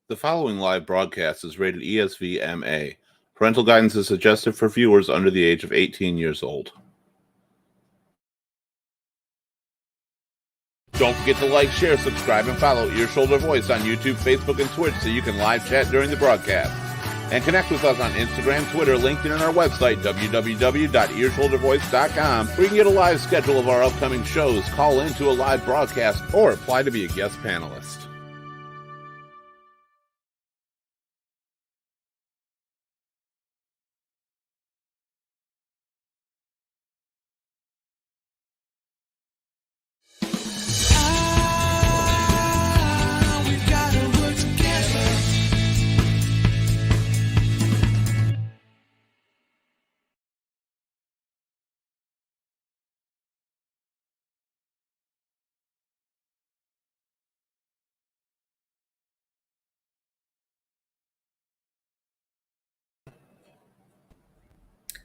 The following live broadcast is rated ESV-MA. Parental guidance is suggested for viewers under the age of 18 years old. Don't forget to like, share, subscribe, and follow Ear Shoulder Voice on YouTube, Facebook, and Twitch so you can live chat during the broadcast. And connect with us on Instagram, Twitter, LinkedIn, and our website, www.earshouldervoice.com, where you can get a live schedule of our upcoming shows, call into a live broadcast, or apply to be a guest panelist.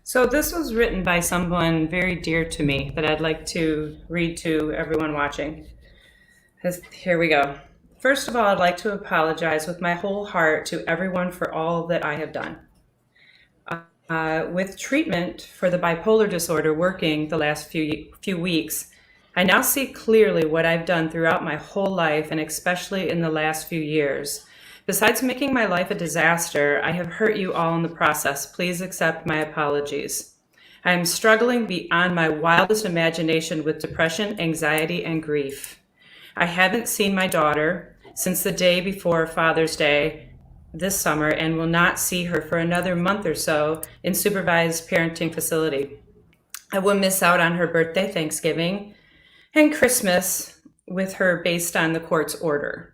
So this was written by someone very dear to me that I'd like to read to everyone watching. Here we go. First of all, I'd like to apologize with my whole heart to everyone for all that I have done. With treatment for the bipolar disorder working the last few weeks, I now see clearly what I've done throughout my whole life and especially in the last few years. Besides making my life a disaster, I have hurt you all in the process. Please accept my apologies. I am struggling beyond my wildest imagination with depression, anxiety, and grief. I haven't seen my daughter since the day before Father's Day this summer and will not see her for another month or so in supervised parenting facility. I will miss out on her birthday, Thanksgiving, and Christmas with her based on the court's order.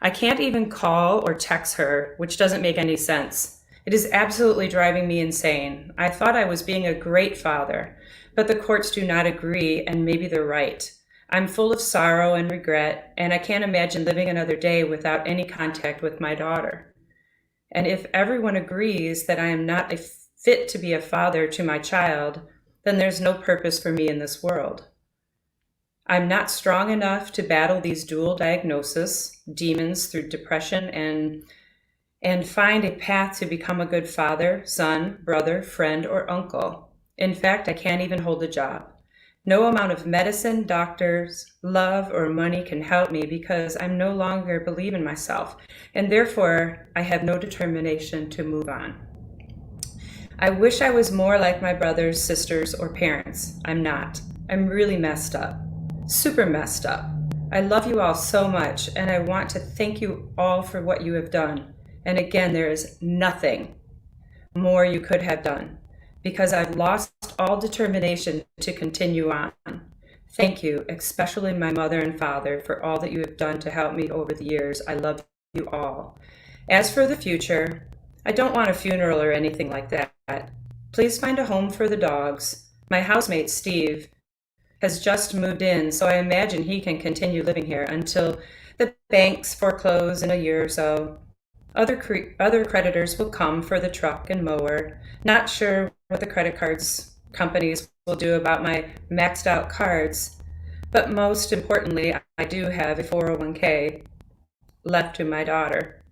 I can't even call or text her, which doesn't make any sense. It is absolutely driving me insane. I thought I was being a great father, but the courts do not agree, and maybe they're right. I'm full of sorrow and regret, and I can't imagine living another day without any contact with my daughter. And if everyone agrees that I am not fit to be a father to my child, then there's no purpose for me in this world. I'm not strong enough to battle these dual diagnoses, demons through depression, and find a path to become a good father, son, brother, friend, or uncle. In fact, I can't even hold a job. No amount of medicine, doctors, love, or money can help me because I no longer believe in myself, and therefore I have no determination to move on. I wish I was more like my brothers, sisters, or parents. I'm not. I'm really messed up. Super messed up. I love you all so much, and I want to thank you all for what you have done. And again, there is nothing more you could have done, because I've lost all determination to continue on. Thank you, especially my mother and father, for all that you have done to help me over the years. I love you all. As for the future, I don't want a funeral or anything like that. Please find a home for the dogs. My housemate, Steve, has just moved in, so I imagine he can continue living here until the banks foreclose in a year or so. Other creditors will come for the truck and mower. Not sure what the credit cards companies will do about my maxed out cards, but most importantly, I do have a 401k left to my daughter.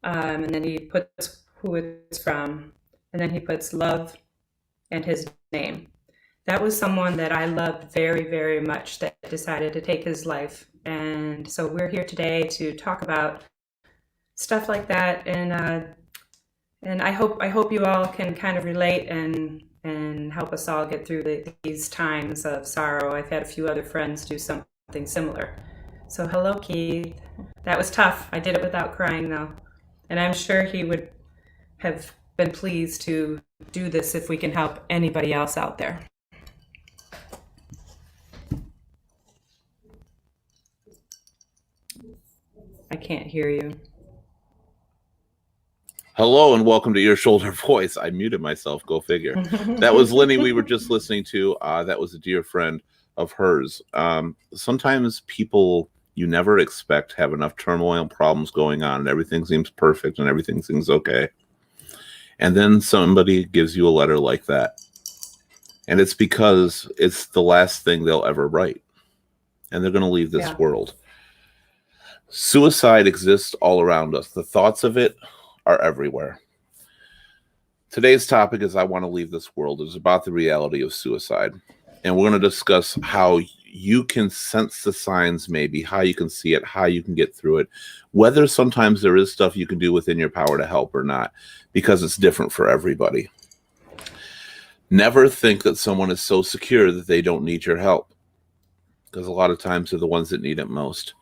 And then he puts who it's from, and then he puts love and his name. That was someone that I loved very, very much that decided to take his life. And so we're here today to talk about stuff like that. And I hope you all can kind of relate and help us all get through these times of sorrow. I've had a few other friends do something similar. So hello, Keith. That was tough. I did it without crying though. And I'm sure he would have been pleased to do this if we can help anybody else out there. I can't hear you. Hello and welcome to Ear Shoulder Voice. I muted myself, go figure. That was Lenny we were just listening to. That was a dear friend of hers. Sometimes people you never expect have enough turmoil and problems going on and everything seems perfect and everything seems okay. And then somebody gives you a letter like that. And it's because it's the last thing they'll ever write. And they're going to leave this world. Suicide exists all around us. The thoughts of it are everywhere. Today's topic is I Want to Leave This World. It's about the reality of suicide. And we're going to discuss how you can sense the signs, maybe, how you can see it, how you can get through it, whether sometimes there is stuff you can do within your power to help or not, because it's different for everybody. Never think that someone is so secure that they don't need your help, because a lot of times they're the ones that need it most.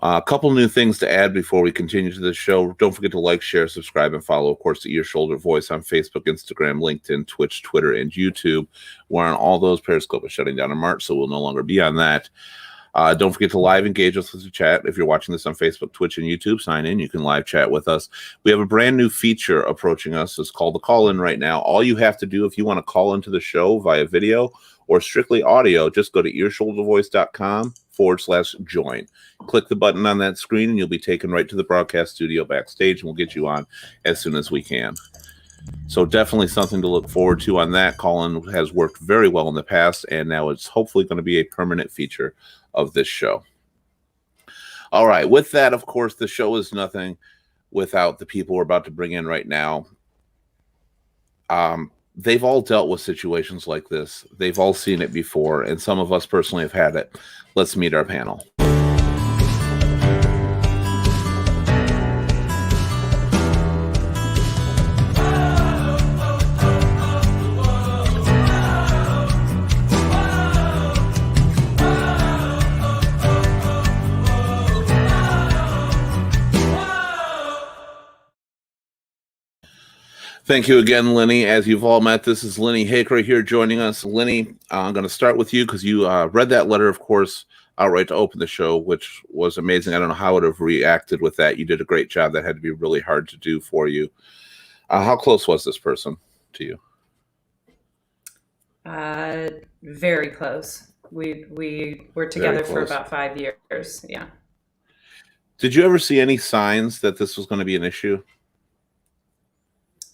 A couple new things to add before we continue to this show. Don't forget to like, share, subscribe, and follow, of course, the Ear Shoulder Voice on Facebook, Instagram, LinkedIn, Twitch, Twitter, and YouTube. We're on all those. Periscope is shutting down in March, so we'll no longer be on that. Don't forget to live engage us with the chat. If you're watching this on Facebook, Twitch, and YouTube, sign in. You can live chat with us. We have a brand new feature approaching us. It's called the call-in right now. All you have to do if you want to call into the show via video or strictly audio, just go to earshouldervoice.com/join. Click the button on that screen and you'll be taken right to the broadcast studio backstage, and we'll get you on as soon as we can. So definitely something to look forward to on that. Call-in has worked very well in the past, and now it's hopefully going to be a permanent feature of this show. All right. With that, of course, the show is nothing without the people we're about to bring in right now. They've all dealt with situations like this. They've all seen it before, and some of us personally have had it. Let's meet our panel. Thank you again, Lenny. As you've all met, this is Lenny Haker here joining us. Lenny, I'm going to start with you because you read that letter, of course, outright to open the show, which was amazing. I don't know how I would have reacted with that. You did a great job. That had to be really hard to do for you. How close was this person to you? Very close. We were together for about 5 years. Yeah. Did you ever see any signs that this was going to be an issue?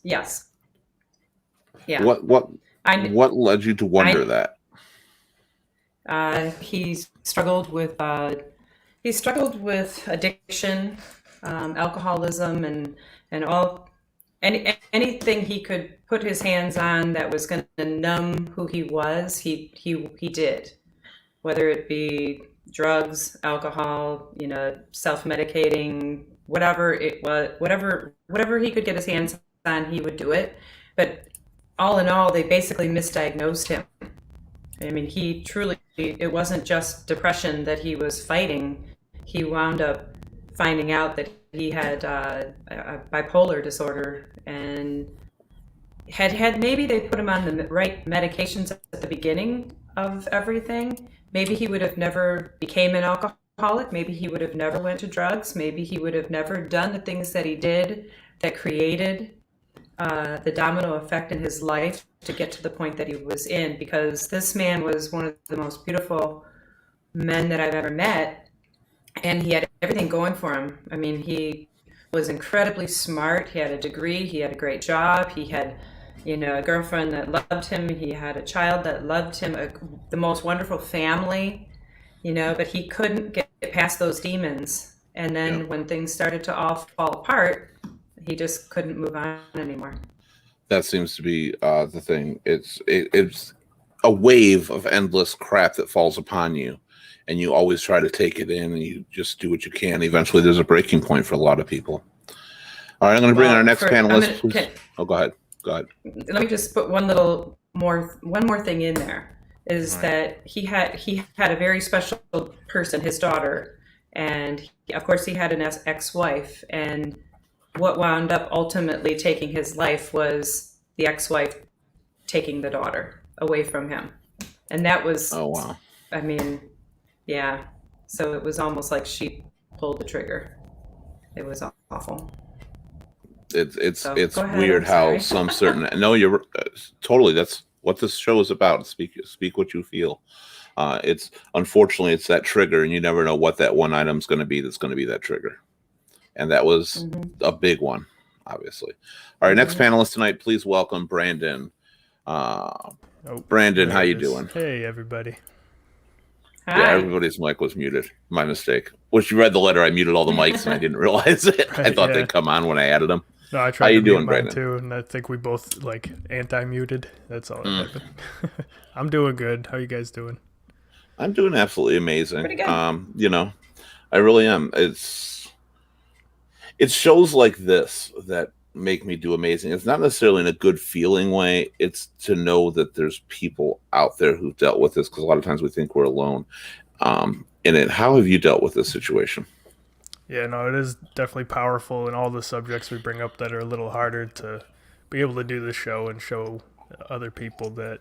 Yes. Yeah. What led you to wonder that? He struggled with addiction, alcoholism, and anything he could put his hands on that was going to numb who he was. He did, whether it be drugs, alcohol, self-medicating, whatever it was, whatever he could get his hands on, he would do it. But all in all, they basically misdiagnosed him. I mean, it wasn't just depression that he was fighting. He wound up finding out that he had a bipolar disorder, and had maybe they put him on the right medications at the beginning of everything, maybe he would have never became an alcoholic. Maybe he would have never went to drugs. Maybe he would have never done the things that he did that created the domino effect in his life to get to the point that he was in, because this man was one of the most beautiful men that I've ever met, and he had everything going for him. I mean, he was incredibly smart. He had a degree. He had a great job. He had, a girlfriend that loved him. He had a child that loved him, the most wonderful family, but he couldn't get past those demons. And then when things started to all fall apart, he just couldn't move on anymore. That seems to be the thing. It's a wave of endless crap that falls upon you, and you always try to take it in, and you just do what you can. Eventually, there's a breaking point for a lot of people. All right, I'm going to bring our next panelist. Go ahead. Let me just put one more thing in there. Is that he had a very special person, his daughter, and of course he had an ex-wife, and what wound up ultimately taking his life was the ex-wife taking the daughter away from him. And that was, oh wow. I mean, yeah. So it was almost like she pulled the trigger. It was awful. It's weird how some certain, no, you're totally, that's what this show is about. Speak what you feel. Unfortunately it's that trigger, and you never know what that one item's going to be that's going to be that trigger. And that was a big one, obviously. All right, next panelist tonight, please welcome Brandon. Brandon, how you doing? Hey, everybody. Yeah, Hi. everybody's mic was muted. My mistake. When you read the letter, I muted all the mics and I didn't realize it. I Right, thought yeah. they'd come on when I added them. No, I How tried you to mute doing, mine Brandon? too, and I think we both like anti-muted. That's all that happened. I'm doing good. How you guys doing? I'm doing absolutely amazing. Pretty good. I really am. It's shows like this that make me do amazing. It's not necessarily in a good feeling way. It's to know that there's people out there who've dealt with this, because a lot of times we think we're alone. In it, how have you dealt with this situation? Yeah, no, it is definitely powerful, and all the subjects we bring up that are a little harder to be able to do the show and show other people that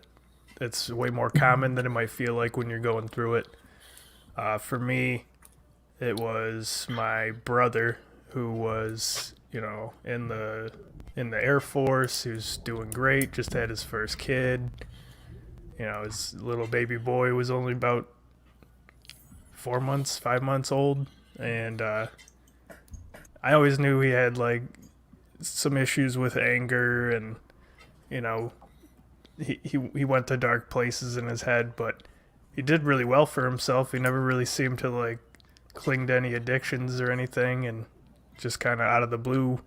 it's way more common than it might feel like when you're going through it. For me, it was my brother who was, in the Air Force. He was doing great. Just had his first kid. His little baby boy was only about 4 months, 5 months old, and I always knew he had like some issues with anger, and you know, he went to dark places in his head, but he did really well for himself. He never really seemed to like cling to any addictions or anything, and just kind of out of the blue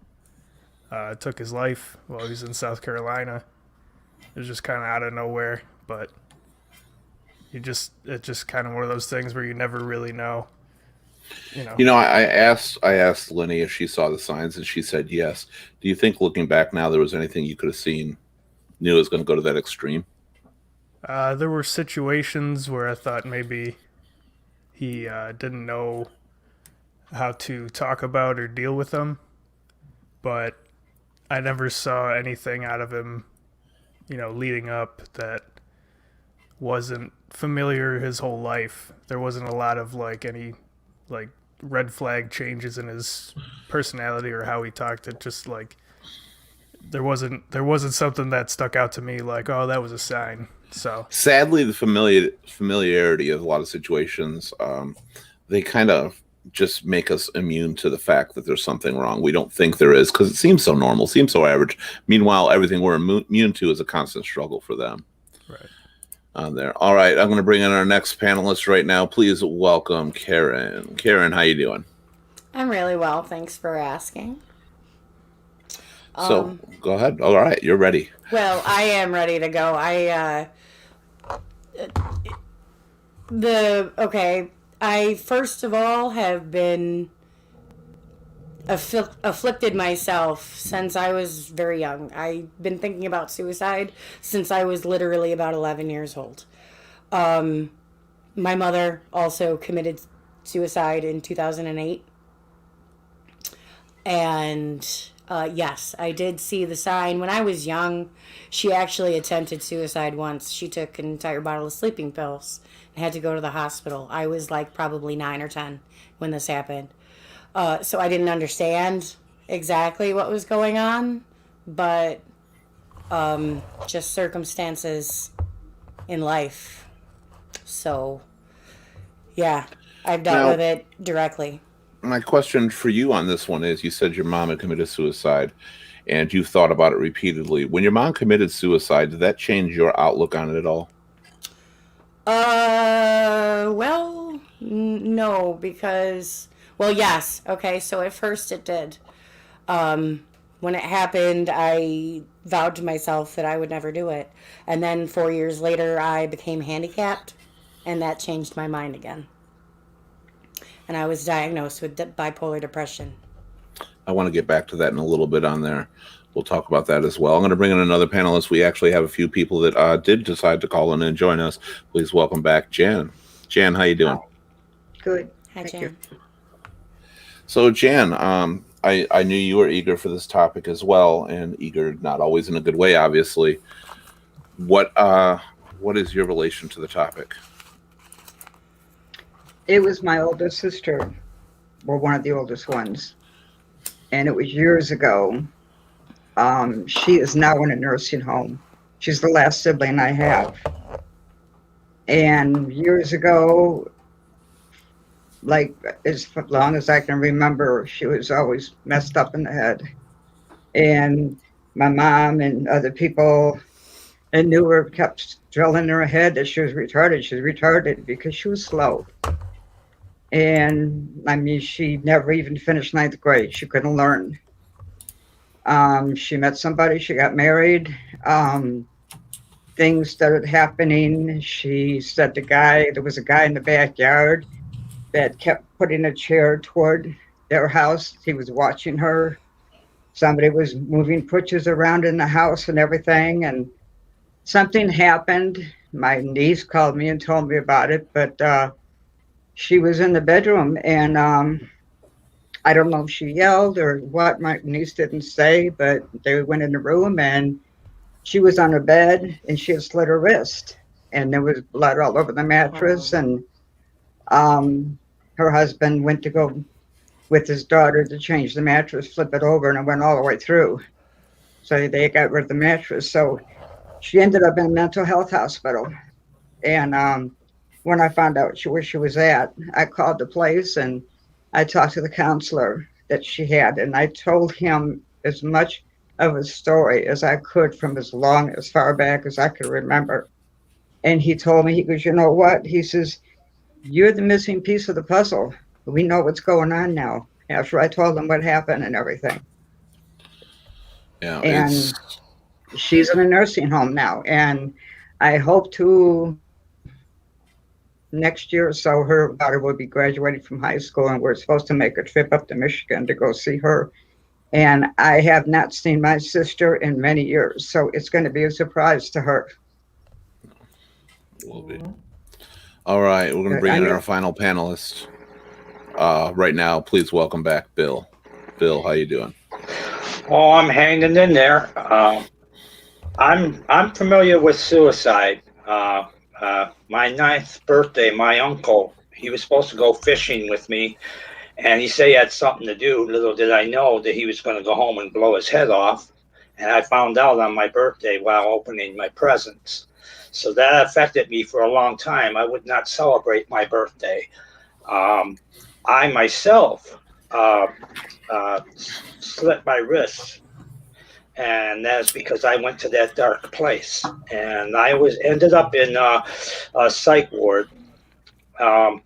took his life while he was in South Carolina. It was just kind of out of nowhere, but it's just kind of one of those things where you never really know. I asked Lenny if she saw the signs, and she said yes. Do you think, looking back now, there was anything you could have seen, knew it was going to go to that extreme? There were situations where I thought maybe he didn't know how to talk about or deal with them, but I never saw anything out of him, leading up that wasn't familiar his whole life. There wasn't a lot of like any like red flag changes in his personality or how he talked. It just like there wasn't something that stuck out to me like, oh, that was a sign. So Sadly, the familiarity of a lot of situations, they kind of just make us immune to the fact that there's something wrong. We don't think there is, because it seems so normal, seems so average. Meanwhile, everything we're immune to is a constant struggle for them. right. On there. All right, I'm going to bring in our next panelist right now. Please welcome Karen. Karen, how you doing? I'm really well, thanks for asking. So go ahead. All right, you're ready. Well, I am ready to go. I first of all have been afflicted myself since I was very young. I've been thinking about suicide since I was literally about 11 years old. My mother also committed suicide in 2008. And yes, I did see the sign. When I was young, she actually attempted suicide once. She took an entire bottle of sleeping pills and had to go to the hospital. I was like probably 9 or 10 when this happened. So I didn't understand exactly what was going on, but just circumstances in life. So, yeah, I've dealt with it directly. My question for you on this one is, you said your mom had committed suicide and you've thought about it repeatedly. When your mom committed suicide, did that change your outlook on it at all? Well, no, because, well, yes. Okay, so at first it did. When it happened, I vowed to myself that I would never do it. And then 4 years later, I became handicapped, and that changed my mind again. And I was diagnosed with bipolar depression. I want to get back to that in a little bit on there. We'll talk about that as well. I'm going to bring in another panelist. We actually have a few people that did decide to call in and join us. Please welcome back Jan. Jan, how you doing? Good. Hi, Thank Jan. you. So, Jan, I knew you were eager for this topic as well, and eager not always in a good way, obviously. What is your relation to the topic? It was my older sister, or one of the oldest ones, and it was years ago. She is now in a nursing home. She's the last sibling I have. And years ago, like as long as I can remember, she was always messed up in the head. And my mom and other people and knew her, kept drilling in her head that she was retarded. She's retarded because she was slow. And I mean, she never even finished ninth grade. She couldn't learn. She met somebody, she got married. Things started happening. She said there was a guy in the backyard that kept putting a chair toward their house. He was watching her. Somebody was moving pictures around in the house and everything. And something happened. My niece called me and told me about it, but she was in the bedroom, and I don't know if she yelled or what. My niece didn't say, but they went in the room, and she was on her bed, and she had slit her wrist, and there was blood all over the mattress. And her husband went to go with his daughter to change the mattress, flip it over, and it went all the way through. So they got rid of the mattress. So she ended up in a mental health hospital. And when I found out where she was at, I called the place and I talked to the counselor that she had, and I told him as much of a story as I could from as far back as I could remember. And he told me, he goes, you know what? He says, you're the missing piece of the puzzle. We know what's going on now, after I told him what happened and everything. Yeah, And she's in a nursing home now. And I hope to next year or so, her daughter will be graduating from high school, and we're supposed to make a trip up to Michigan to go see her. And I have not seen my sister in many years, so it's going to be a surprise to her. Will be. All right, we're going to bring in our final panelist right now. Please welcome back Bill. Bill, how you doing? Oh, I'm hanging in there. I'm familiar with suicide. My 9th birthday, my uncle, he was supposed to go fishing with me, and he said he had something to do. Little did I know that he was going to go home and blow his head off. And I found out on my birthday while opening my presents. So that affected me for a long time. I would not celebrate my birthday. I myself slit my wrists, and that's because I went to that dark place, and I ended up in a psych ward. Then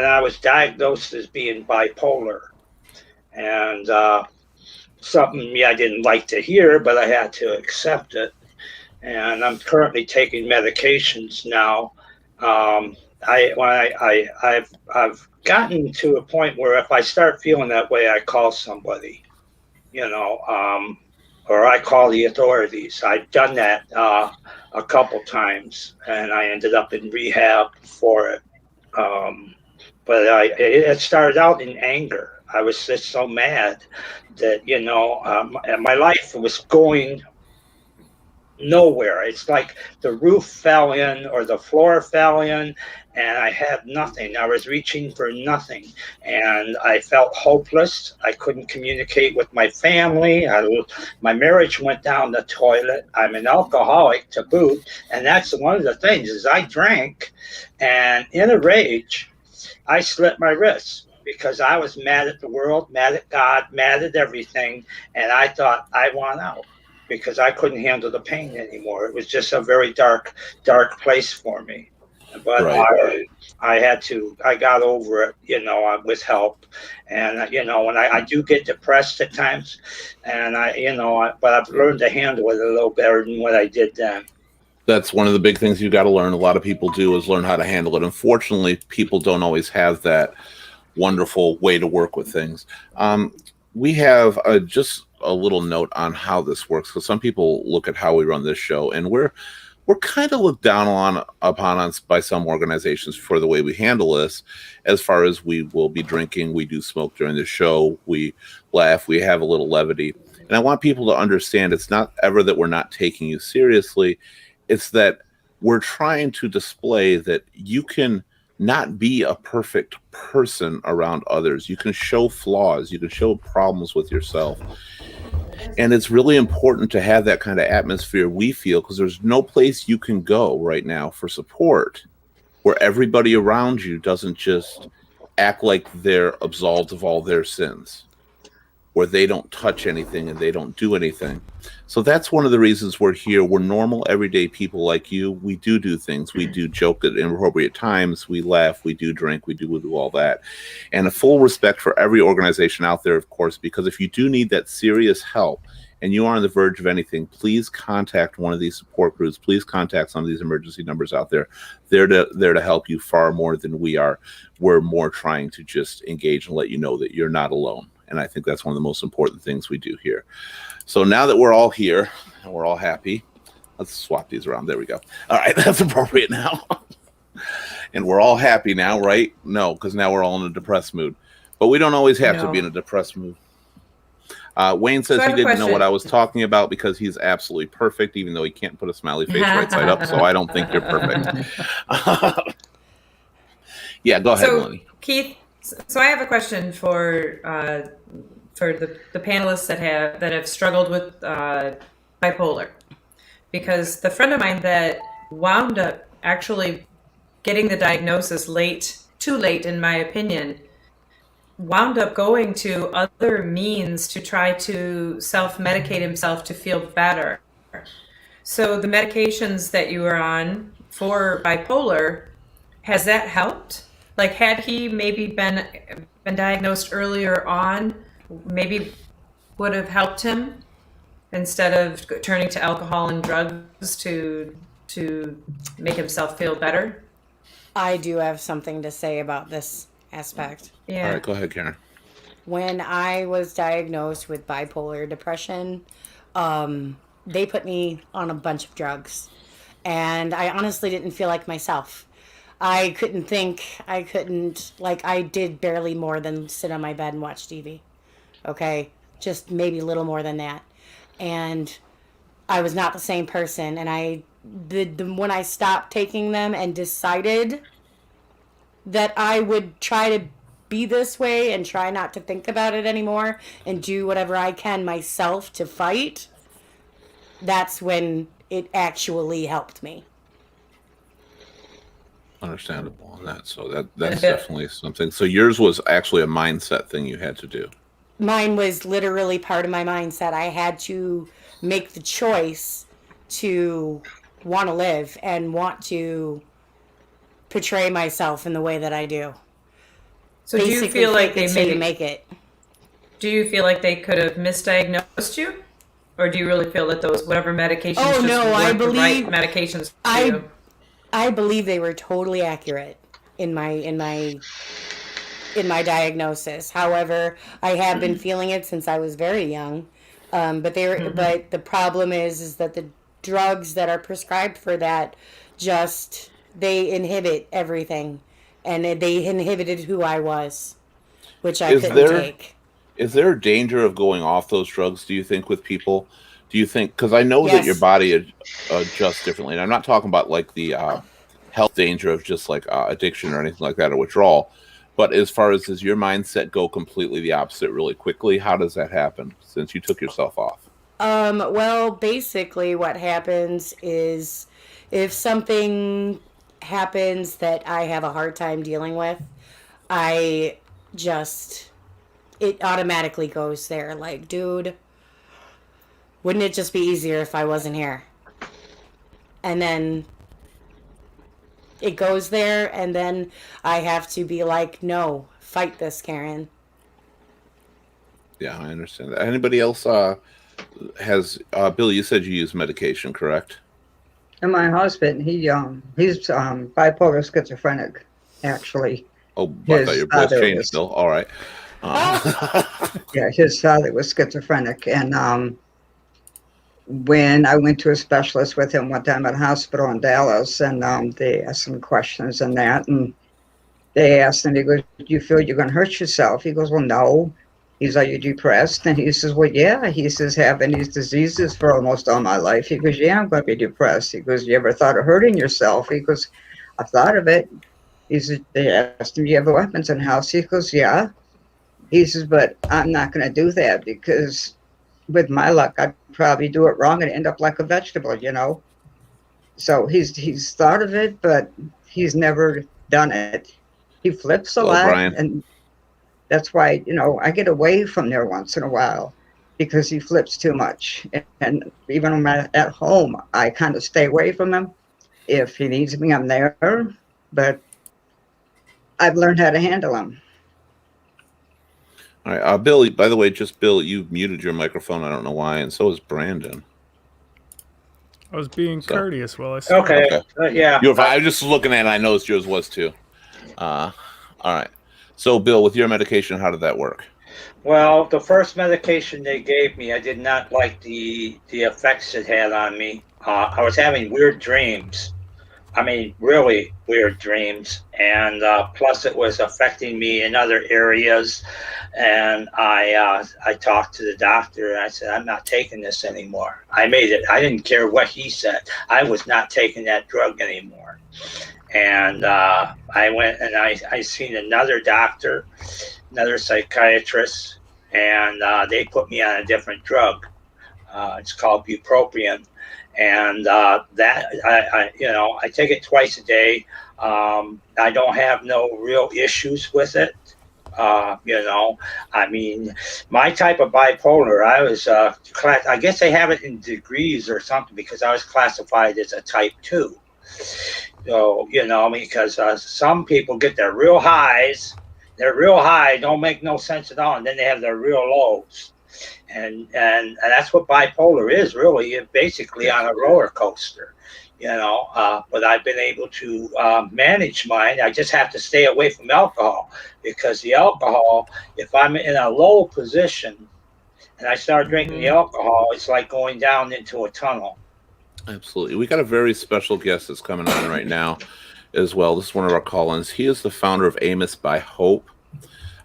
I was diagnosed as being bipolar, and something I didn't like to hear, but I had to accept it. And I'm currently taking medications now. I've gotten to a point where if I start feeling that way, I call somebody, or I call the authorities. I've done that a couple times, and I ended up in rehab for it. But it started out in anger. I was just so mad that, my life was going nowhere. It's like the roof fell in or the floor fell in, and I had nothing. I was reaching for nothing, and I felt hopeless. I couldn't communicate with my family. My marriage went down the toilet. I'm an alcoholic to boot, and that's one of the things is I drank, and in a rage, I slit my wrists because I was mad at the world, mad at God, mad at everything, and I thought I want out, because I couldn't handle the pain anymore. It was just a very dark place for me. But right. I got over it, with help. And, when I do get depressed at times, and but I've learned to handle it a little better than what I did then. That's one of the big things you got to learn. A lot of people do is learn how to handle it. Unfortunately, people don't always have that wonderful way to work with things. We have just a little note on how this works, because some people look at how we run this show, and we're kind of looked down upon us by some organizations for the way we handle this. As far as we will be drinking, we do smoke during the show, we laugh, we have a little levity, and I want people to understand it's not ever that we're not taking you seriously. It's that we're trying to display that you can not be a perfect person around others. You can show flaws. You can show problems with yourself. And it's really important to have that kind of atmosphere, we feel, because there's no place you can go right now for support where everybody around you doesn't just act like they're absolved of all their sins. where they don't touch anything and they don't do anything. So that's one of the reasons we're here. We're normal, everyday people like you. We do things. We do joke at inappropriate times. We laugh. We do drink. We do all that. And a full respect for every organization out there, of course, because if you do need that serious help and you are on the verge of anything, please contact one of these support groups. Please contact some of these emergency numbers out there. They're there to help you far more than we are. We're more trying to just engage and let you know that you're not alone. And I think that's one of the most important things we do here. So now that we're all here and we're all happy, let's swap these around. There we go. All right, that's appropriate now. And we're all happy now, right? No, because now we're all in a depressed mood. But we don't always have to be in a depressed mood. Wayne says he didn't know what I was talking about because he's absolutely perfect, even though he can't put a smiley face right side up. So I don't think you're perfect. Yeah, go ahead, Melanie. Keith, so I have a question for the panelists that have struggled with bipolar, because the friend of mine that wound up actually getting the diagnosis too late in my opinion, wound up going to other means to try to self-medicate himself to feel better. So the medications that you were on for bipolar, has that helped? Like, had he maybe been diagnosed earlier on, maybe would have helped him instead of turning to alcohol and drugs to make himself feel better? I do have something to say about this aspect. Yeah. All right, go ahead, Karen. When I was diagnosed with bipolar depression, they put me on a bunch of drugs. And I honestly didn't feel like myself. I couldn't think. I did barely more than sit on my bed and watch TV. Okay? Just maybe a little more than that. And I was not the same person. And when I stopped taking them and decided that I would try to be this way and try not to think about it anymore and do whatever I can myself to fight, that's when it actually helped me. Understandable on that. So that's definitely something. So yours was actually a mindset thing you had to do. Mine was literally part of my mindset. I had to make the choice to want to live and want to portray myself in the way that I do. So do you feel like they maybe make it? Do you feel like they could have misdiagnosed you, or do you really feel that those whatever medications? Oh no, I believe the right medications. For you? I believe they were totally accurate in my diagnosis. However, I have been feeling it since I was very young. But the problem is that the drugs that are prescribed for that they inhibit everything, and they inhibited who I was, which I couldn't take. Is there a danger of going off those drugs, do you think, with people? Do you think, because I know that your body adjusts differently, and I'm not talking about like the health danger of just like addiction or anything like that or withdrawal, but as far as does your mindset go completely the opposite really quickly? How does that happen since you took yourself off? Well, basically what happens is if something happens that I have a hard time dealing with, it automatically goes there. Like, dude, wouldn't it just be easier if I wasn't here? And then it goes there, and then I have to be like, no, fight this, Karen. Yeah, I understand that. Anybody else has Billy, you said you use medication, correct? And my husband, he's bipolar schizophrenic, actually. Oh, I thought your voice changed still. All right. Yeah, his father was schizophrenic, and when I went to a specialist with him one time at a hospital in Dallas, and they asked him questions and that, and they asked him, he goes, do you feel you're going to hurt yourself? He goes, well, no. He's, are you depressed? And he says, well, yeah. He says, having these diseases for almost all my life. He goes, yeah, I'm going to be depressed. He goes, you ever thought of hurting yourself? He goes, I've thought of it. He says, they asked him, do you have weapons in the house? He goes, yeah. He says, but I'm not going to do that because with my luck, I'd probably do it wrong and end up like a vegetable, you know? So he's thought of it, but he's never done it. He flips a lot. Brian. And That's why, I get away from there once in a while because he flips too much. And even when I'm at home, I kind of stay away from him. If he needs me, I'm there. But I've learned how to handle him. All right, Bill. By the way, just Bill, you muted your microphone. I don't know why, and so is Brandon. I was being So- courteous while I spoke. Okay. Yeah. You're fine. I was just looking at it. I noticed yours was too. All right. So, Bill, with your medication, how did that work? Well, the first medication they gave me, I did not like the effects it had on me. I was having weird dreams. I mean, really weird dreams, and plus it was affecting me in other areas. And I talked to the doctor, and I said, I'm not taking this anymore. I made it. I didn't care what he said. I was not taking that drug anymore. And I went and I seen another doctor, another psychiatrist, and they put me on a different drug. It's called bupropion. And that I take it twice a day. I don't have no real issues with it. I mean, my type of bipolar, I was I guess they have it in degrees or something, because I was classified as a type 2. So, because some people get their real highs, they're real high, don't make no sense at all, and then they have their real lows. And that's what bipolar is, really. You're basically on a roller coaster, but I've been able to manage mine. I just have to stay away from alcohol, because the alcohol, if I'm in a low position and I start drinking the alcohol, it's like going down into a tunnel. Absolutely. We got a very special guest that's coming on right now as well. This is one of our call-ins. He is the founder of Amos by Hope.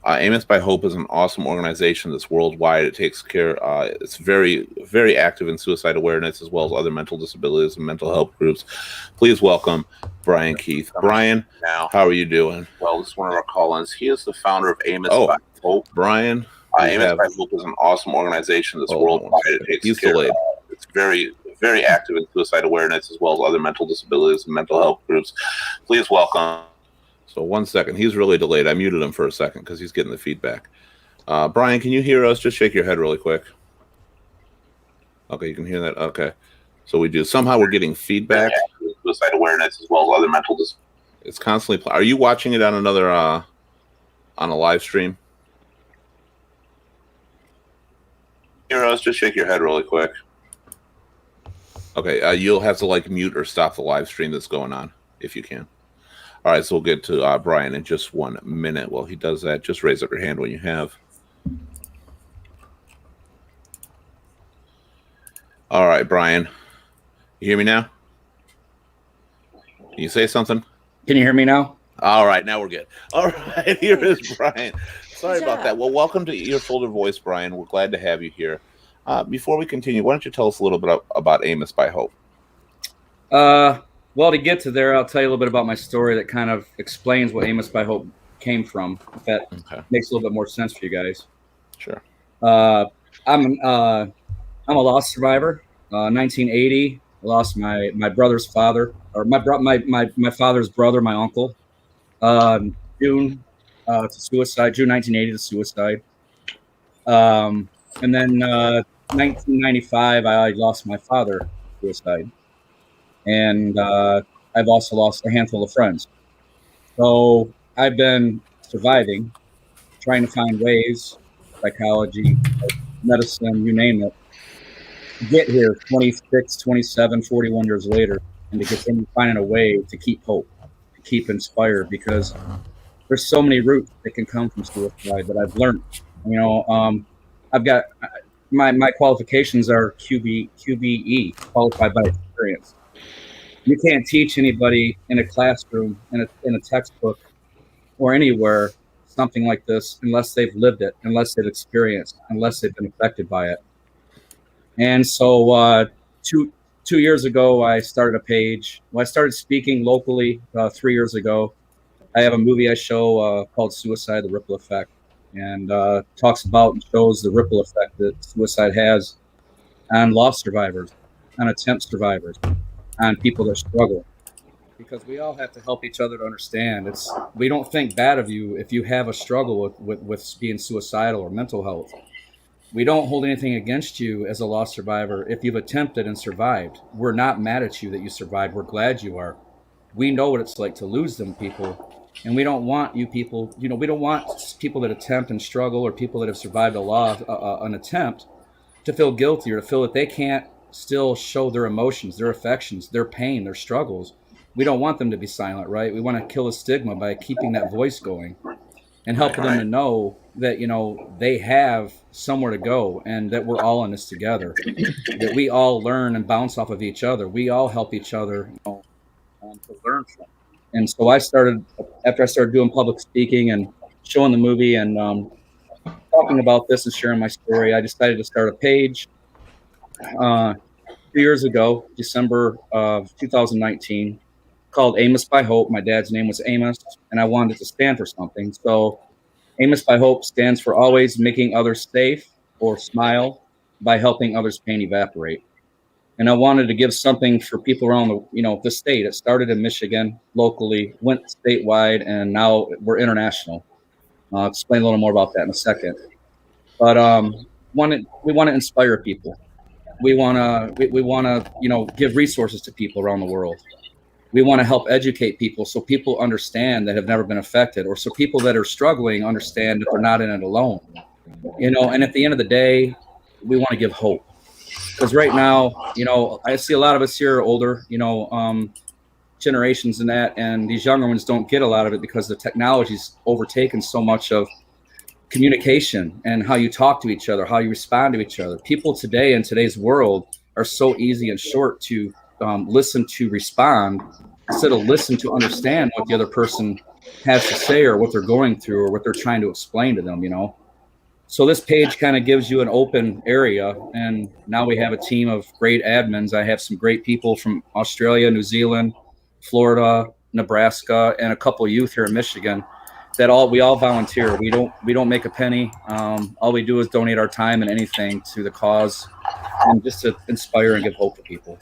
Amos by Hope is an awesome organization that's worldwide. It takes care, it's very, very active in suicide awareness, as well as other mental disabilities and mental health groups. Please welcome Brian Keith. Brian, how are you doing? Well, this is one of our call-ins. He is the founder of Amos by Hope. Brian, Amos by Hope is an awesome organization that's worldwide. It takes care, it's very, very active in suicide awareness, as well as other mental disabilities and mental health groups. Please welcome. So 1 second. He's really delayed. I muted him for a second because he's getting the feedback. Brian, can you hear us? Just shake your head really quick. Okay, you can hear that? Okay. So we do. Somehow we're getting feedback. Suicide awareness, as well as other mental disabilities. It's constantly. Are you watching it on another, on a live stream? Hear us? Just shake your head really quick. Okay, you'll have to mute or stop the live stream that's going on if you can. All right, so we'll get to Brian in just 1 minute. While he does that, just raise up your hand when you have. All right, Brian. You hear me now? Can you say something? Can you hear me now? All right, now we're good. All right, here is Brian. Sorry about that. Well, welcome to Ear, Shoulder, Voice, Brian. We're glad to have you here. Before we continue, why don't you tell us a little bit about Amos by Hope? Well, to get to there, I'll tell you a little bit about my story that kind of explains what Amos by Hope came from, if that makes a little bit more sense for you guys. Sure. I'm a loss survivor. 1980, I lost my brother's father, or my father's brother, my uncle. June to suicide. June 1980 to suicide. And then 1995, I lost my father to suicide. And I've also lost a handful of friends. So I've been surviving, trying to find ways, psychology, medicine, you name it, to get here 26, 27, 41 years later, and to continue finding a way to keep hope, to keep inspired, because there's so many roots that can come from suicide that I've learned. I've got my qualifications are QBE, qualified by experience. You can't teach anybody in a classroom, in a textbook, or anywhere something like this unless they've lived it, unless they've experienced, unless they've been affected by it. And so 2 years ago, I started a page. Well, I started speaking locally 3 years ago. I have a movie I show called Suicide, the Ripple Effect, and talks about and shows the ripple effect that suicide has on loss survivors, on attempt survivors, on people that struggle. because we all have to help each other to understand. We don't think bad of you if you have a struggle with being suicidal or mental health. We don't hold anything against you as a lost survivor if you've attempted and survived. We're not mad at you that you survived. We're glad you are. We know what it's like to lose them people, and we don't want you people. We don't want people that attempt and struggle, or people that have survived an attempt, to feel guilty or to feel that they can't still show their emotions, their affections, their pain, their struggles. We don't want them to be silent, right? We want to kill the stigma by keeping that voice going and helping them to know that, they have somewhere to go and that we're all in this together, that we all learn and bounce off of each other. We all help each other, to learn from. And so after I started doing public speaking and showing the movie and talking about this and sharing my story, I decided to start a page 2 years ago, December of 2019, called Amos by Hope. My dad's name was Amos, and I wanted it to stand for something. So Amos by Hope stands for always making others safe or smile by helping others' pain evaporate. And I wanted to give something for people around the state. It started in Michigan locally, went statewide, and now we're international. I'll explain a little more about that in a second. But we want to inspire people. We want to give resources to people around the world. We want to help educate people so people understand that have never been affected, or so people that are struggling understand that they're not in it alone. And at the end of the day, we want to give hope. Because right now, I see a lot of us here are older, generations and these younger ones don't get a lot of it because the technology's overtaken so much of communication and how you talk to each other, how you respond to each other. People today in today's world are so easy and short to listen to respond instead of listen to understand what the other person has to say or what they're going through or what they're trying to explain to them, So this page kind of gives you an open area, and now we have a team of great admins. I have some great people from Australia, New Zealand, Florida, Nebraska, and a couple of youth here in Michigan that we all volunteer. We don't make a penny. All we do is donate our time and anything to the cause, and just to inspire and give hope to people.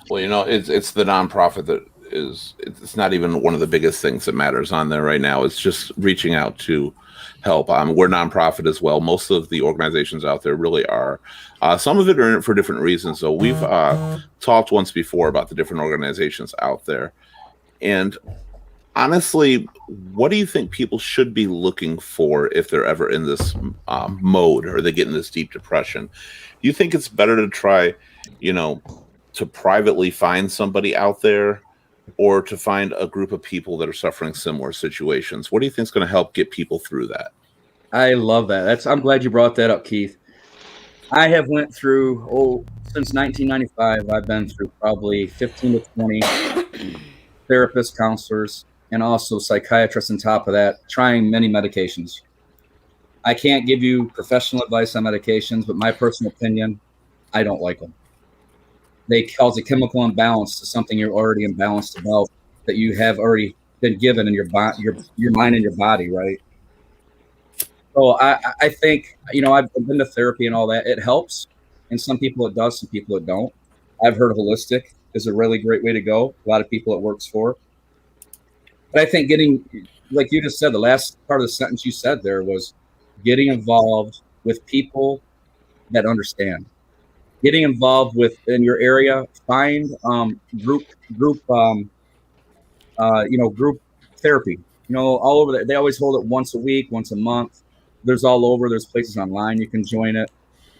Well, it's the nonprofit that it's not even one of the biggest things that matters on there right now. It's just reaching out to help. We're nonprofit as well. Most of the organizations out there really are. Some of it are in it for different reasons. So we've talked once before about the different organizations out there. And honestly, what do you think people should be looking for if they're ever in this mode or they get in this deep depression? Do you think it's better to try, to privately find somebody out there, or to find a group of people that are suffering similar situations? What do you think is going to help get people through that? I love that. I'm glad you brought that up, Keith. I have went through, since 1995, I've been through probably 15 to 20 therapists, counselors, and also psychiatrists on top of that, trying many medications. I can't give you professional advice on medications, but my personal opinion, I don't like them. They cause a chemical imbalance to something you're already imbalanced about, that you have already been given in your mind and your body, right? So I think, I've been to therapy and all that. It helps. And some people it does, some people it don't. I've heard holistic is a really great way to go. A lot of people it works for. But I think getting, like you just said, the last part of the sentence you said there was getting involved with people that understand. Getting involved in your area, find group therapy. All over there. They always hold it once a week, once a month. There's all over. There's places online you can join it.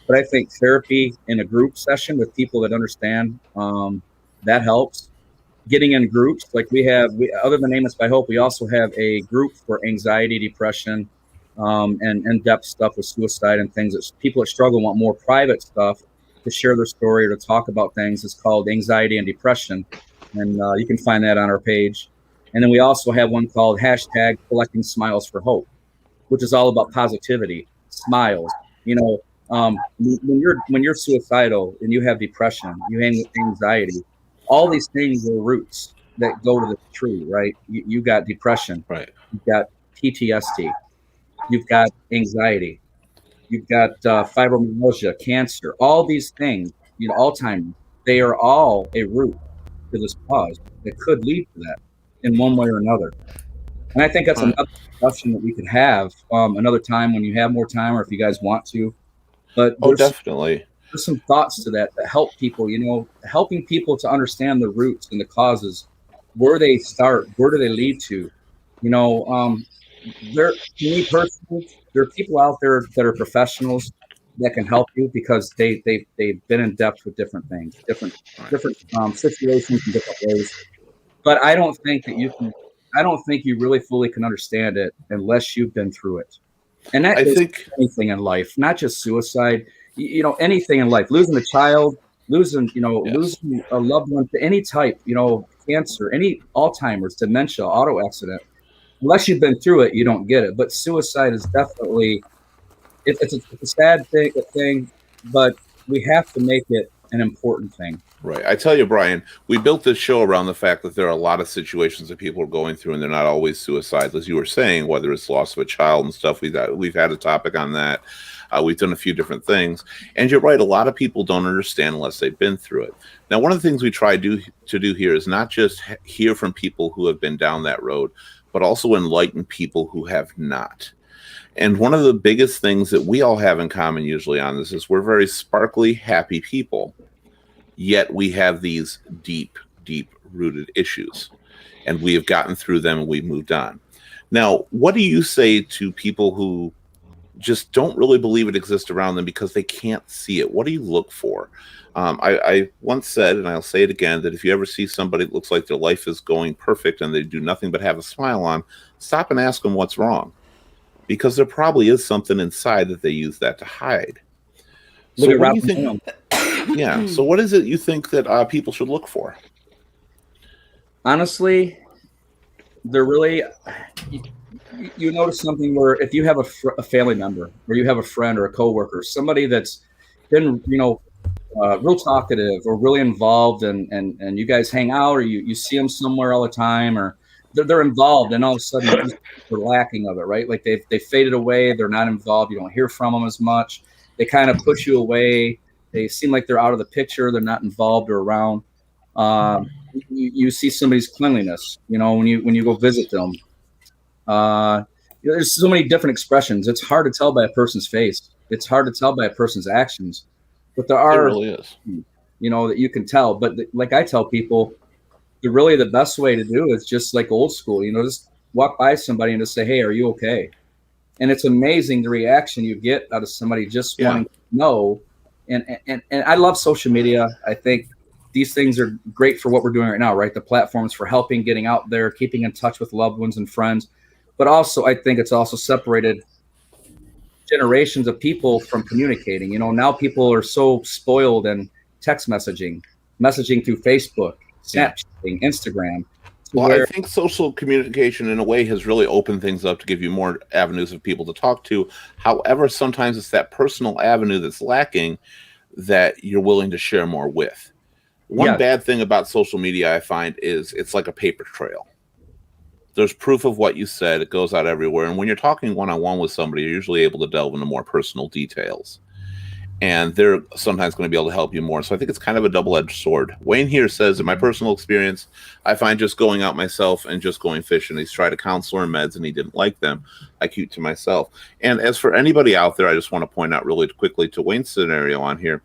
But I think therapy in a group session with people that understand, that helps. Getting in groups, like other than Amos by Hope, we also have a group for anxiety, depression, and in-depth stuff with suicide and things that people that struggle want more private stuff to share their story or to talk about things. It's called Anxiety and Depression, and you can find that on our page. And then we also have one called #Collecting Smiles for Hope, which is all about positivity, smiles. When you're suicidal and you have depression, you have anxiety, all these things are roots that go to the tree, right? You got depression, right? You've got PTSD, you've got anxiety, you've got fibromyalgia, cancer, all these things, Alzheimer's, they are all a root. to this cause. It could lead to that in one way or another. And I think that's Right. another discussion that we could have another time when you have more time, or if you guys want to. But Oh, definitely. there's some thoughts to that help people, helping people to understand the roots and the causes, where they start, where do they lead to. To me personally, there are people out there that are professionals that can help you because they've been in depth with different things, different situations in different ways. But I don't think you really fully can understand it unless you've been through it. And that I is think anything in life, not just suicide. Anything in life, losing a child, losing a loved one to any type, cancer, any Alzheimer's, dementia, auto accident. Unless you've been through it, you don't get it. But suicide is definitely it's a sad thing, but we have to make it an important thing. Right. I tell you, Brian, we built this show around the fact that there are a lot of situations that people are going through, and they're not always suicides, as you were saying, whether it's loss of a child and stuff. We've had a topic on that. We've done a few different things. And you're right, a lot of people don't understand unless they've been through it. Now, one of the things we try to do here is not just hear from people who have been down that road, but also enlighten people who have not. And one of the biggest things that we all have in common usually on this is we're very sparkly, happy people. Yet we have these deep, deep rooted issues, and we have gotten through them and we've moved on. Now, what do you say to people who just don't really believe it exists around them because they can't see it? What do you look for? I once said, and I'll say it again, that if you ever see somebody that looks like their life is going perfect and they do nothing but have a smile on, stop and ask them what's wrong, because there probably is something inside that they use that to hide. So what do you think? Yeah. So what is it you think that people should look for? Honestly, they're really, you notice something where if you have a family member, or you have a friend or a coworker, somebody that's been, real talkative or really involved, and you guys hang out, or you see them somewhere all the time, or they're involved, and all of a sudden they're lacking of it, right? Like they faded away. They're not involved. You don't hear from them as much. They kind of push you away. They seem like they're out of the picture. They're not involved or around. You see somebody's cleanliness, when you go visit them. There's so many different expressions. It's hard to tell by a person's face. It's hard to tell by a person's actions. But there are, it really is. That you can tell. But like I tell people, the best way to do is just like old school. Just walk by somebody and just say, "Hey, are you okay?" And it's amazing the reaction you get out of somebody just wanting to know. And I love social media. I think these things are great for what we're doing right now, right? The platforms for helping, getting out there, keeping in touch with loved ones and friends. But also, I think it's also separated generations of people from communicating. Now people are so spoiled in text messaging through Facebook, Snapchatting, Instagram. Well, I think social communication in a way has really opened things up to give you more avenues of people to talk to. However, sometimes it's that personal avenue that's lacking that you're willing to share more with. One bad thing about social media, I find, is it's like a paper trail. There's proof of what you said. It goes out everywhere. And when you're talking one-on-one with somebody, you're usually able to delve into more personal details. And they're sometimes going to be able to help you more. So I think it's kind of a double-edged sword. Wayne here says, in my personal experience, I find just going out myself and just going fishing. He's tried a counselor and meds, and he didn't like them. I keep to myself. And as for anybody out there, I just want to point out really quickly to Wayne's scenario on here.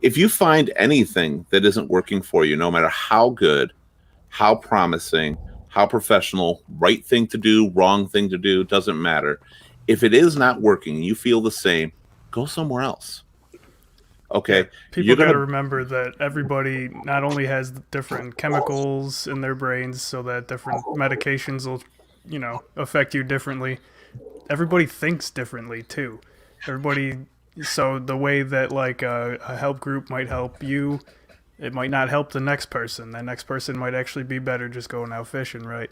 If you find anything that isn't working for you, no matter how good, how promising, how professional, right thing to do, wrong thing to do, doesn't matter. If it is not working and you feel the same, go somewhere else. Okay. People got to remember that everybody not only has different chemicals in their brains, so that different medications will, affect you differently. Everybody thinks differently too. So the way that like a help group might help you, it might not help the next person. That next person might actually be better just going out fishing, right?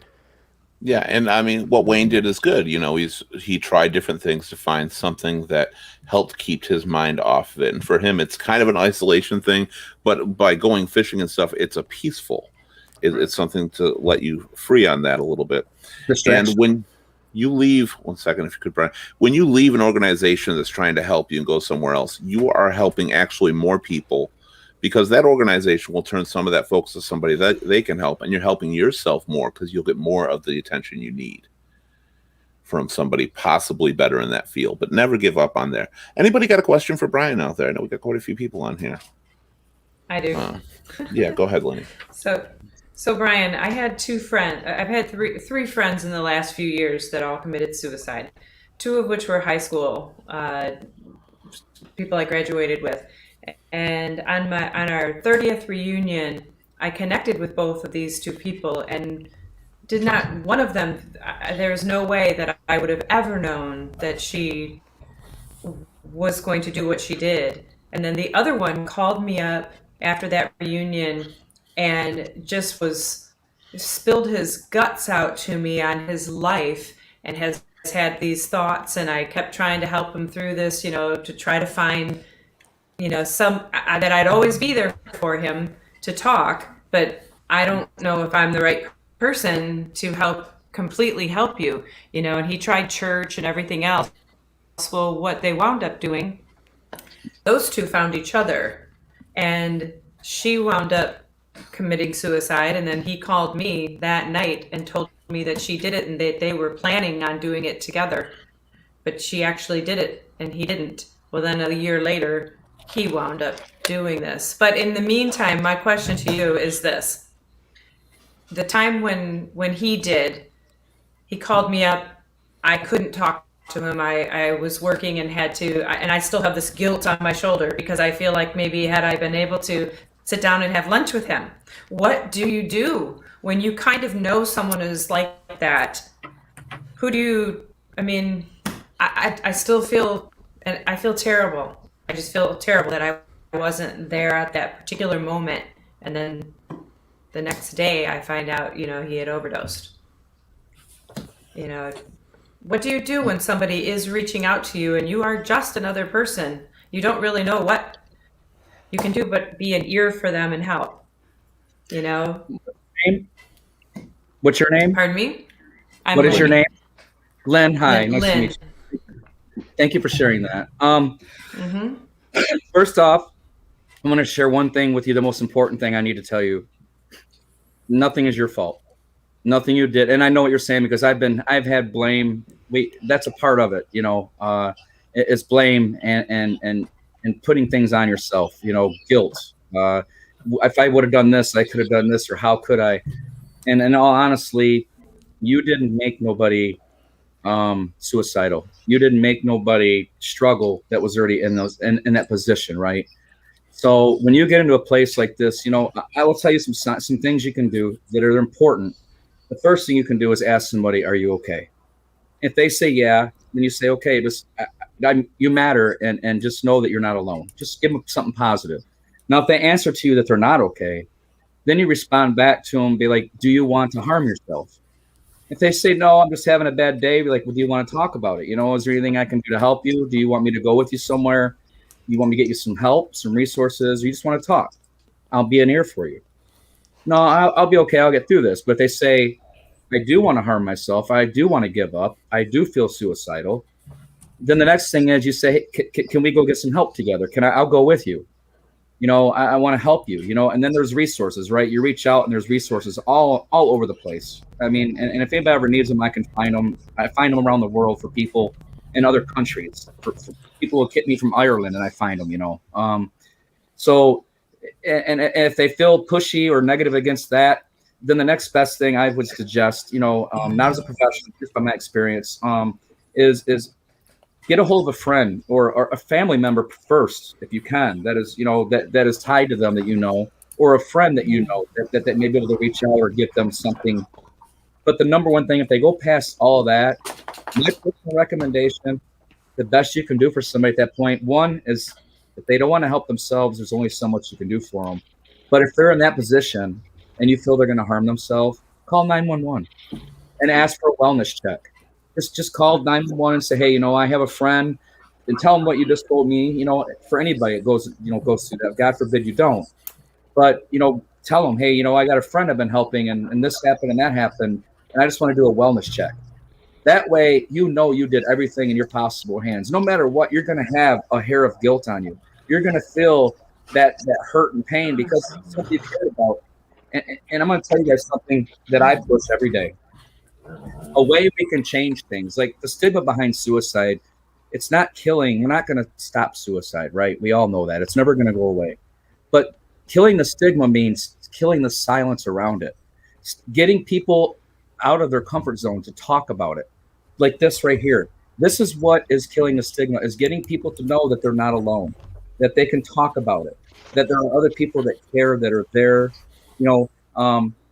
Yeah, and I mean, what Wayne did is good. He tried different things to find something that helped keep his mind off of it. And for him, it's kind of an isolation thing, but by going fishing and stuff, it's a peaceful. It's something to let you free on that a little bit. And when you leave, one second, if you could, Brian, when you leave an organization that's trying to help you and go somewhere else, you are helping actually more people because that organization will turn some of that focus to somebody that they can help, and you're helping yourself more because you'll get more of the attention you need from somebody possibly better in that field. But never give up on there. Anybody got a question for Brian out there? I know we got quite a few people on here. I do. Yeah, go ahead, Lenny. So Brian, I had two friends. I've had three friends in the last few years that all committed suicide. Two of which were high school people I graduated with. And on our 30th reunion, I connected with both of these two people, and did not, one of them, there's no way that I would have ever known that she was going to do what she did. And then the other one called me up after that reunion and just spilled his guts out to me on his life, and has had these thoughts, and I kept trying to help him through this, to try to find, some that I'd always be there for him to talk, but I don't know if I'm the right person to completely help you, and he tried church and everything else. Well, what they wound up doing, those two found each other, and she wound up committing suicide, and then he called me that night and told me that she did it, and that they were planning on doing it together, but she actually did it and he didn't. Well, then a year later he wound up doing this. But in the meantime, my question to you is this: the time when he called me up, I couldn't talk to him. I was working and and I still have this guilt on my shoulder, because I feel like maybe had I been able to sit down and have lunch with him. What do you do when you kind of know someone is like that? I still feel, and I feel terrible. I just feel terrible that I wasn't there at that particular moment. And then the next day I find out, he had overdosed. What do you do when somebody is reaching out to you and you are just another person? You don't really know what you can do but be an ear for them and help. What's your name? Pardon me? What is your name? Len. Hi. Lynn. Nice to meet you. Thank you for sharing that. Mm-hmm. First off, I'm going to share one thing with you. The most important thing I need to tell you: nothing is your fault. Nothing you did. And I know what you're saying, because I've had blame. That's a part of it. It's blame and putting things on yourself. Guilt. If I would have done this, I could have done this, or how could I? And in all honesty, you didn't make nobody suicidal. You didn't make nobody struggle that was already in that position, right? So when you get into a place like this, I will tell you some things you can do that are important. The first thing you can do is ask somebody, "Are you okay?" If they say yeah, then you say, "Okay, you matter," and just know that you're not alone. Just give them something positive. Now, if they answer to you that they're not okay, then you respond back to them, be like, "Do you want to harm yourself?" If they say, "No, I'm just having a bad day," be like, "Well, do you want to talk about it? Is there anything I can do to help you? Do you want me to go with you somewhere? You want me to get you some help, some resources? Or you just want to talk? I'll be an ear for you." "No, I'll be okay. I'll get through this." But if they say, "I do want to harm myself. I do want to give up. I do feel suicidal," then the next thing is you say, "Hey, can we go get some help together? I'll go with you. I want to help you, and then there's resources, right? You reach out and there's resources all over the place. I mean, and if anybody ever needs them, I can find them. I find them around the world for people in other countries. For people who hit me from Ireland, and I find them, So, and if they feel pushy or negative against that, then the next best thing I would suggest, not as a professional, just by my experience, is get a hold of a friend or a family member first, if you can. That is, that is tied to them, or a friend that that may be able to reach out or give them something. But the number one thing, if they go past all of that, my personal recommendation, the best you can do for somebody at that point, one is if they don't want to help themselves, there's only so much you can do for them. But if they're in that position and you feel they're going to harm themselves, call 911 and ask for a wellness check. Just call 911 and say, "Hey, I have a friend," and tell them what you just told me. For anybody, it goes through that. God forbid you don't. But, tell them, "Hey, I got a friend I've been helping, and this happened and that happened, and I just want to do a wellness check." That way, you did everything in your possible hands. No matter what, you're going to have a hair of guilt on you. You're going to feel that hurt and pain because it's something you care about. And I'm going to tell you guys something that I push every day. A way we can change things, like the stigma behind suicide. It's not killing. We're not going to stop suicide, right? We all know that. It's never going to go away. But killing the stigma means killing the silence around it. Getting people out of their comfort zone to talk about it. Like this right here. This is what is killing the stigma, is getting people to know that they're not alone, that they can talk about it, that there are other people that care, that are there.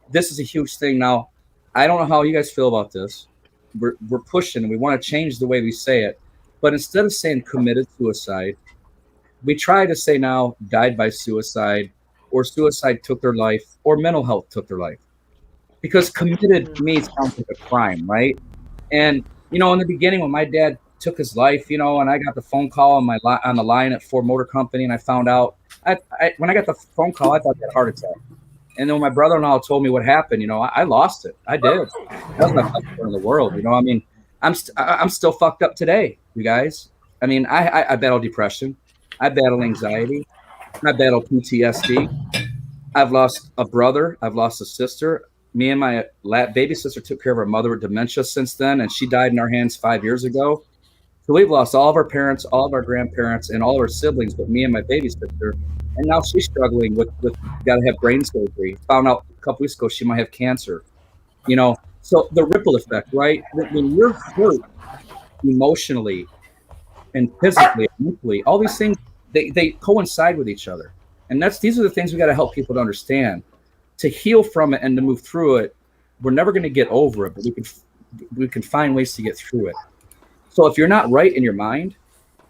This is a huge thing. Now, I don't know how you guys feel about this. We're pushing, and we want to change the way we say it. But instead of saying committed suicide, we try to say now died by suicide, or suicide took their life, or mental health took their life. Because committed to me sounds like a crime, right? And, in the beginning when my dad took his life, and I got the phone call on the line at Ford Motor Company, and I found out, when I got the phone call, I thought I had a heart attack. And then when my brother-in-law told me what happened, I lost it. I did. That was my best friend in the world. I'm still fucked up today, you guys. I battle depression. I battle anxiety. I battle PTSD. I've lost a brother. I've lost a sister. Me and my baby sister took care of our mother with dementia since then, and she died in our hands 5 years ago. So we've lost all of our parents, all of our grandparents, and all of our siblings, but me and my baby sister. And now she's struggling with got to have brain surgery. Found out a couple weeks ago she might have cancer. So the ripple effect, right? When you're hurt emotionally and physically, mentally, all these things, they coincide with each other. And these are the things we got to help people to understand. To heal from it and to move through it, we're never going to get over it, but we can find ways to get through it. So if you're not right in your mind,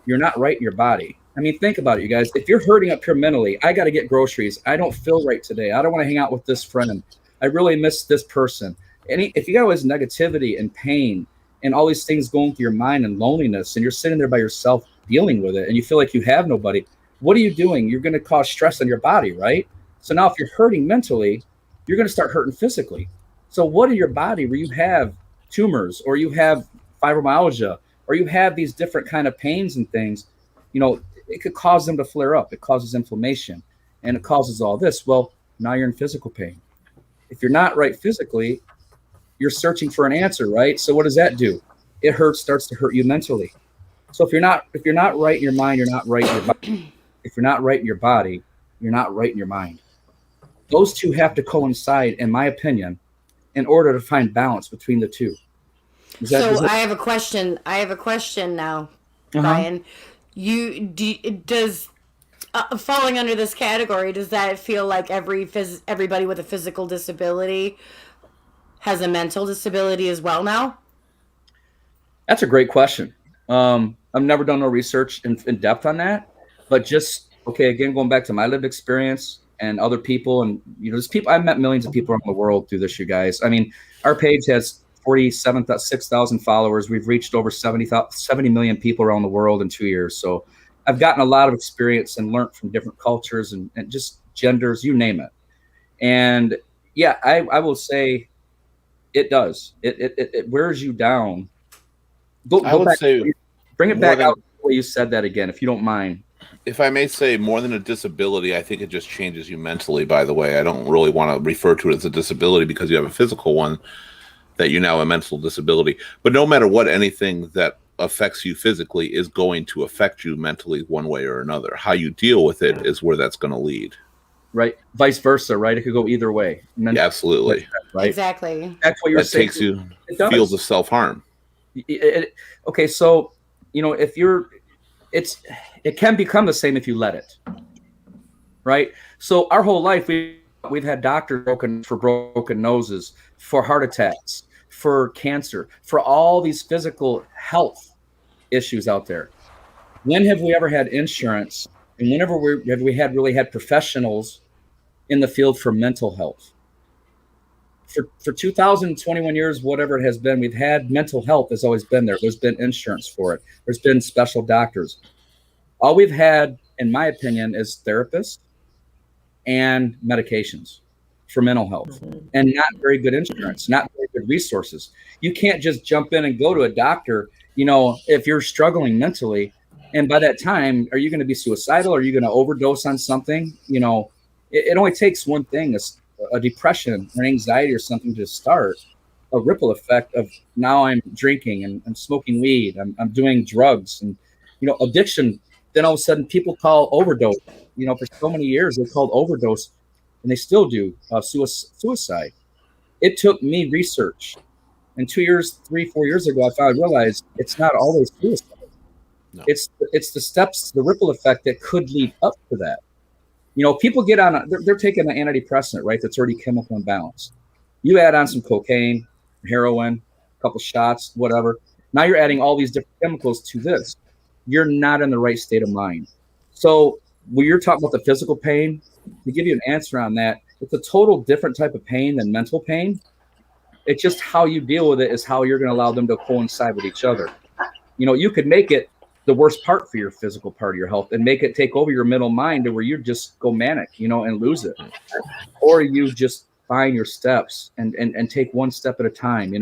you're not right in your body. Think about it, you guys. If you're hurting up here mentally, I got to get groceries. I don't feel right today. I don't want to hang out with this friend. I really miss this person. If you got all this negativity and pain and all these things going through your mind and loneliness, and you're sitting there by yourself dealing with it, and you feel like you have nobody, what are you doing? You're going to cause stress on your body, right? So now if you're hurting mentally, you're going to start hurting physically. So what in your body where you have tumors, or you have fibromyalgia, or you have these different kind of pains and things, it could cause them to flare up. It causes inflammation, and it causes all this. Well, now you're in physical pain. If you're not right physically, you're searching for an answer, right? So what does that do? It starts to hurt you mentally. So if you're not right in your mind, you're not right in your body. If you're not right in your body, you're not right in your mind. Those two have to coincide, in my opinion, in order to find balance between the two. I have a question. Now, Brian. Does falling under this category, does that feel like everybody with a physical disability has a mental disability as well now? That's a great question. I've never done no research in depth on that, but again, going back to my lived experience and other people, and there's people, I've met millions of people around the world through this, you guys. Our page has 6,000 followers. We've reached over 70 million people around the world in 2 years. So I've gotten a lot of experience and learned from different cultures and just genders, you name it. And yeah, I will say it does. It wears you down. Go back. Bring it back out the way you said that again, if you don't mind. If I may say, more than a disability, I think it just changes you mentally, by the way. I don't really want to refer to it as a disability because you have a physical one, that you now have a mental disability. But no matter what, anything that affects you physically is going to affect you mentally one way or another. How you deal with it is where that's going to lead. Right. Vice versa, right? It could go either way. Yeah, absolutely. Right. Exactly. That's what you're saying. Takes you fields of self-harm. Okay, so, if it can become the same if you let it. Right? So our whole life, we've had doctors for broken noses, for heart attacks, for cancer, for all these physical health issues out there. When have we ever had insurance? And whenever have we really had professionals in the field for mental health? For 2021 years, whatever it has been, we've had mental health has always been there. There's been insurance for it. There's been special doctors. All we've had, in my opinion, is therapists and medications for mental health, and not very good insurance, not very good resources. You can't just jump in and go to a doctor, if you're struggling mentally. And by that time, are you going to be suicidal? Are you going to overdose on something? It only takes one thing, a depression or anxiety or something to start a ripple effect of now I'm drinking and I'm smoking weed. I'm doing drugs and, addiction. Then all of a sudden people call overdose, for so many years they called overdose and they still do suicide. It took me research. And 2 years, 3-4 years ago, I finally realized it's not always suicide. No. It's the steps, the ripple effect that could lead up to that. People get on, they're taking an antidepressant, right? That's already chemical imbalance. You add on some cocaine, heroin, a couple shots, whatever. Now you're adding all these different chemicals to this. You're not in the right state of mind. So when you're talking about the physical pain, to give you an answer on that, it's a total different type of pain than mental pain. It's just how you deal with it is how you're going to allow them to coincide with each other. You could make it the worst part for your physical part of your health and make it take over your mental mind to where you just go manic, and lose it. Or you just find your steps and take one step at a time,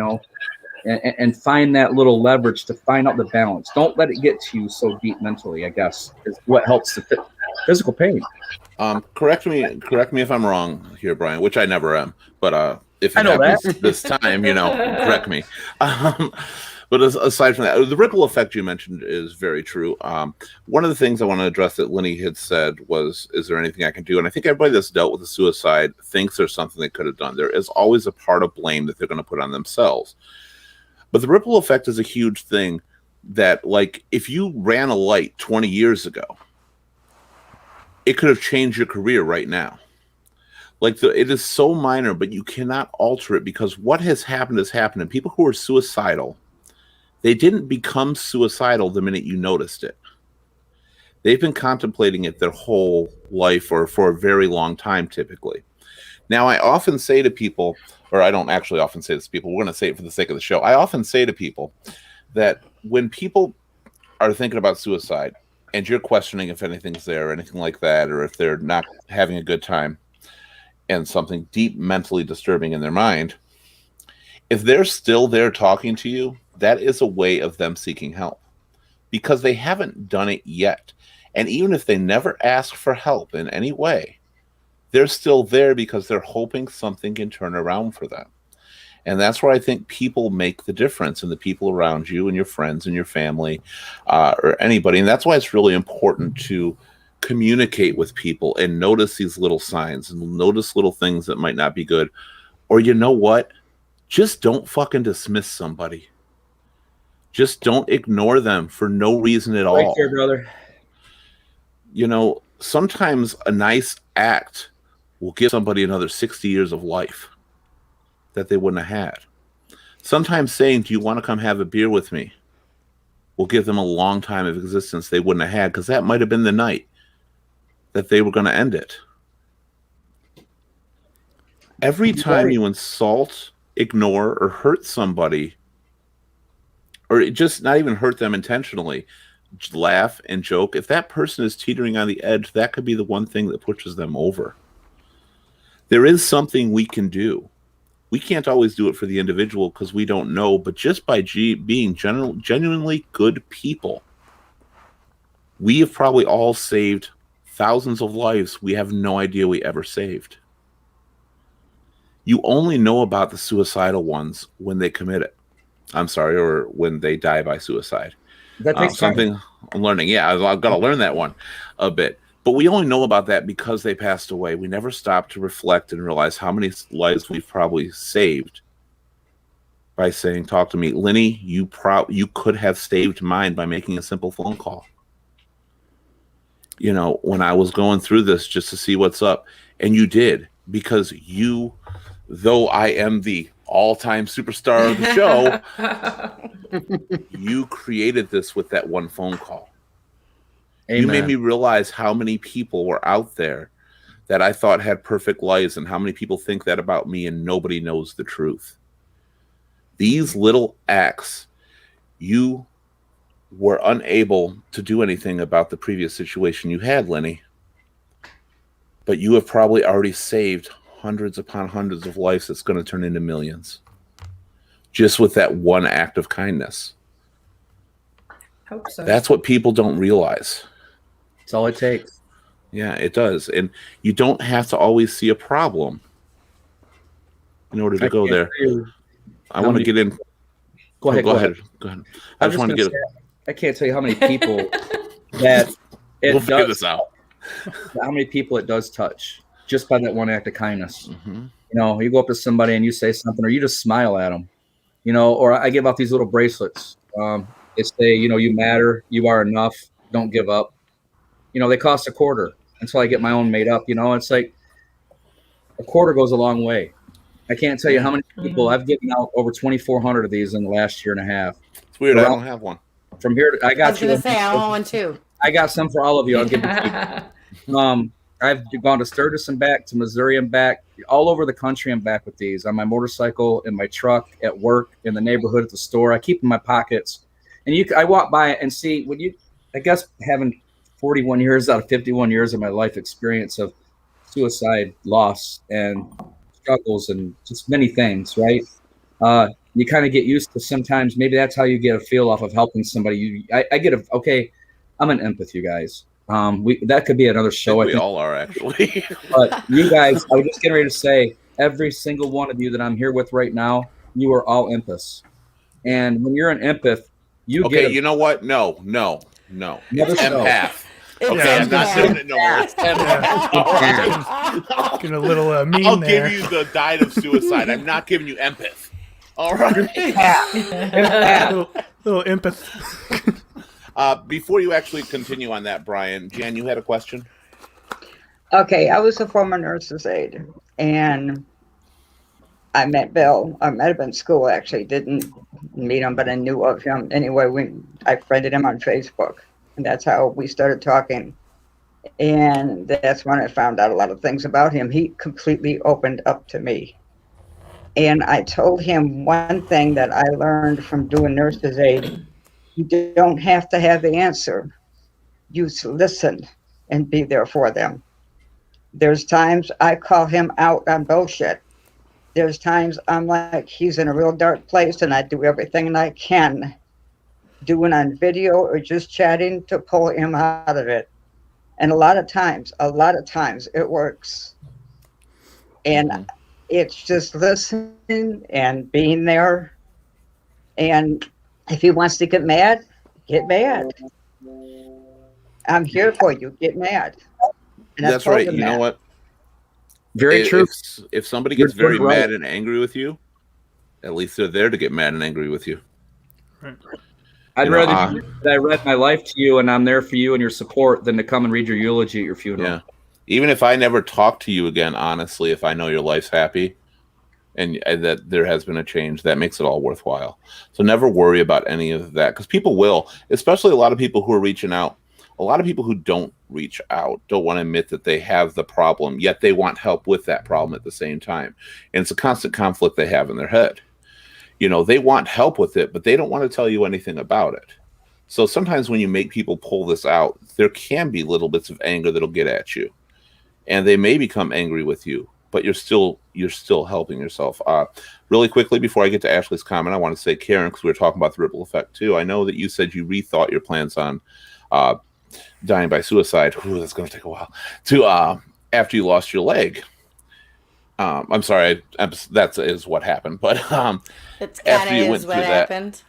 and find that little leverage to find out the balance. Don't let it get to you so deep mentally, I guess, is what helps the physical pain. Correct me if I'm wrong here, Brian, which I never am, but if I it know happens this time, correct me. But aside from that, the ripple effect you mentioned is very true. One of the things I want to address that Lenny had said was, is there anything I can do? And I think everybody that's dealt with a suicide thinks there's something they could have done. There is always a part of blame that they're going to put on themselves. But the ripple effect is a huge thing that, like, if you ran a light 20 years ago, it could have changed your career right now. Like, it is so minor, but you cannot alter it because what has happened has happened. And people who are suicidal, they didn't become suicidal the minute you noticed it. They've been contemplating it their whole life or for a very long time, typically. Now, I often say to people, or I don't actually often say this to people, we're going to say it for the sake of the show. I often say to people that when people are thinking about suicide and you're questioning if anything's there or anything like that, or if they're not having a good time and something deep mentally disturbing in their mind, if they're still there talking to you, that is a way of them seeking help because they haven't done it yet. And even if they never ask for help in any way, they're still there because they're hoping something can turn around for them. And that's where I think people make the difference, and the people around you and your friends and your family or anybody. And that's why it's really important to communicate with people and notice these little signs and notice little things that might not be good. Or you know what? Just don't fucking dismiss somebody. Just don't ignore them for no reason at all. Right there, brother. Sometimes a nice act will give somebody another 60 years of life that they wouldn't have had. Sometimes saying, do you want to come have a beer with me, will give them a long time of existence they wouldn't have had, because that might have been the night that they were going to end it. Every time you insult, ignore, or hurt somebody, or just not even hurt them intentionally, laugh and joke, if that person is teetering on the edge, that could be the one thing that pushes them over. There is something we can do. We can't always do it for the individual because we don't know, but just by being genuinely good people, we have probably all saved thousands of lives we have no idea we ever saved. You only know about the suicidal ones when they commit it. Or when they die by suicide. That takes something time. I'm learning. Yeah, I've got to learn that one a bit. But we only know about that because they passed away. We never stop to reflect and realize how many lives we've probably saved by saying, talk to me. Lenny, you could have saved mine by making a simple phone call. When I was going through this just to see what's up. And you did, because though I am the all-time superstar of the show, you created this with that one phone call. Amen. You made me realize how many people were out there that I thought had perfect lives, and how many people think that about me, and nobody knows the truth. These little acts, you were unable to do anything about the previous situation you had, Lenny, but you have probably already saved hundreds upon hundreds of lives that's going to turn into millions just with that one act of kindness. Hope so. That's what people don't realize. That's all it takes. Yeah, it does. And you don't have to always see a problem in order to go can't there. tell you I want to many- get in. Go ahead. Go ahead. I I'm just want to gonna get. say, I can't tell you how many people that it We'll figure does. this out. How many people it does touch just by that one act of kindness. Mm-hmm. You know, you go up to somebody and you say something, or you just smile at them. You know, or I give out these little bracelets. They say, you know, you matter, you are enough, don't give up. You know, they cost $0.25 until I get my own made up. You know, it's like $0.25 goes a long way. I can't tell you how many people I've given out over 2,400 of these in the last year and a half. It's weird. I don't have one. From here, I I got was going to say, I want one too. I got some for all of you. I'll give it to you. I've gone to Sturgis and back, to Missouri and back, all over the country and back with these on my motorcycle, in my truck, at work, in the neighborhood, at the store. I keep them in my pockets, and I walk by and see when you. I guess having 41 years out of 51 years of my life experience of suicide, loss, and struggles, and just many things, right? You kind of get used to sometimes. Maybe that's how you get a feel off of helping somebody. I get okay. I'm an empath, you guys. That could be another show. We all are, actually. But you guys, I was just getting ready to say, every single one of you that I'm here with right now, you are all empaths. And when you're an empath, you Okay, get you know what? No. Never It's show. empath. It's Okay, I'm not empath. doing it no more. It's empath. All right. Get a little mean I'll there. give you the diet of suicide. I'm not giving you empath. All right. little empath. Before you actually continue on that, Brian, Jan, you had a question? Okay, I was a former nurse's aide, and I met Bill. I met him in school, actually. Didn't meet him, but I knew of him. Anyway, I friended him on Facebook, and that's how we started talking. And that's when I found out a lot of things about him. He completely opened up to me. And I told him one thing that I learned from doing nurse's aide. You don't have to have the answer. You listen and be there for them. There's times I call him out on bullshit. There's times I'm like, he's in a real dark place, and I do everything I can, doing on video or just chatting, to pull him out of it. And a lot of times it works. And it's just listening and being there. And if he wants to get mad, get mad. I'm here for you. Get mad. And I That's told right. him You know that. what? Very true. If somebody gets You're very right. mad and angry with you, at least they're there to get mad and angry with you. I'd You know, rather that I read my life to you and I'm there for you and your support than to come and read your eulogy at your funeral. Yeah. Even if I never talk to you again, honestly, if I know your life's happy and that there has been a change, that makes it all worthwhile. So never worry about any of that, because people will, especially a lot of people who are reaching out. A lot of people who don't reach out don't want to admit that they have the problem, yet they want help with that problem at the same time. And it's a constant conflict they have in their head. You know, they want help with it, but they don't want to tell you anything about it. So sometimes when you make people pull this out, there can be little bits of anger that'll get at you. And they may become angry with you, but you're still helping yourself. Really quickly, before I get to Ashley's comment, I want to say, Karen, because we were talking about the ripple effect too. I know that you said you rethought your plans on dying by suicide. Ooh, that's going to take a while. To after you lost your leg. I'm sorry, that is what happened. But It's After kind you of went is what through that. happened.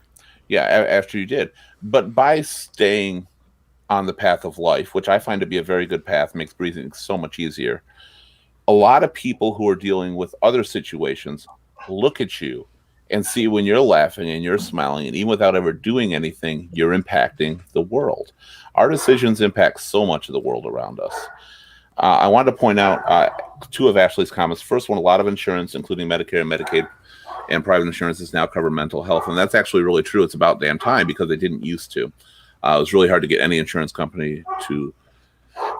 yeah, after you did. But by staying on the path of life, which I find to be a very good path, makes breathing so much easier. A lot of people who are dealing with other situations look at you and see when you're laughing and you're smiling, and even without ever doing anything, you're impacting the world. Our decisions impact so much of the world around us. I wanted to point out two of Ashley's comments. First one, a lot of insurance, including Medicare and Medicaid and private insurances, now cover mental health. And that's actually really true. It's about damn time, because they didn't used to. It was really hard to get any insurance company to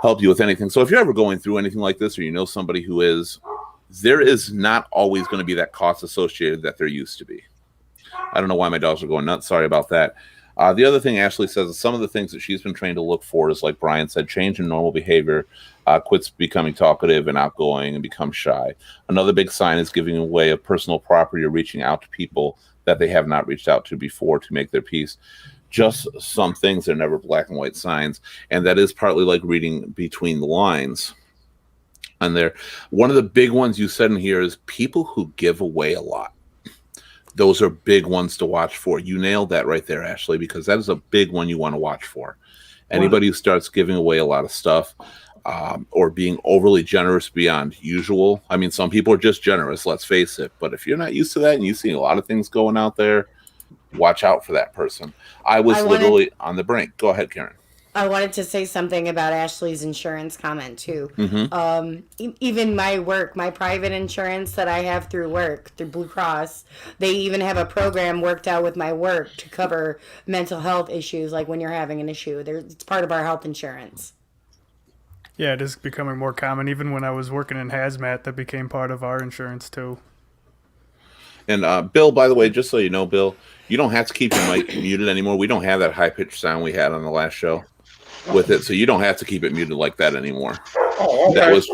help you with anything. So if you're ever going through anything like this, or you know somebody who is, there is not always going to be that cost associated that there used to be. I don't know why my dogs are going nuts. Sorry about that. The other thing Ashley says is some of the things that she's been trained to look for is, like Brian said, change in normal behavior, quits becoming talkative and outgoing and become shy. Another big sign is giving away of personal property or reaching out to people that they have not reached out to before to make their peace. just some things. They're never black and white signs. And that is partly like reading between the lines. And there, one of the big ones you said in here is people who give away a lot. Those are big ones to watch for. You nailed that right there, Ashley, because that is a big one you want to watch for. Anybody who starts giving away a lot of stuff, or being overly generous beyond usual. I mean, some people are just generous, let's face it. But if you're not used to that and you see a lot of things going out there, watch out for that person. I was literally on the brink. Go ahead, Karen. I wanted to say something about Ashley's insurance comment too. Even my work, my private insurance that I have through work, through Blue Cross, they even have a program worked out with my work to cover mental health issues, like when you're having an issue. It's part of our health insurance. Yeah, it is becoming more common. Even when I was working in hazmat, that became part of our insurance too. And Bill, by the way, just so you know, Bill, you don't have to keep your mic muted anymore. We don't have that high-pitched sound we had on the last show with it, so you don't have to keep it muted like that anymore. Oh, okay. That was,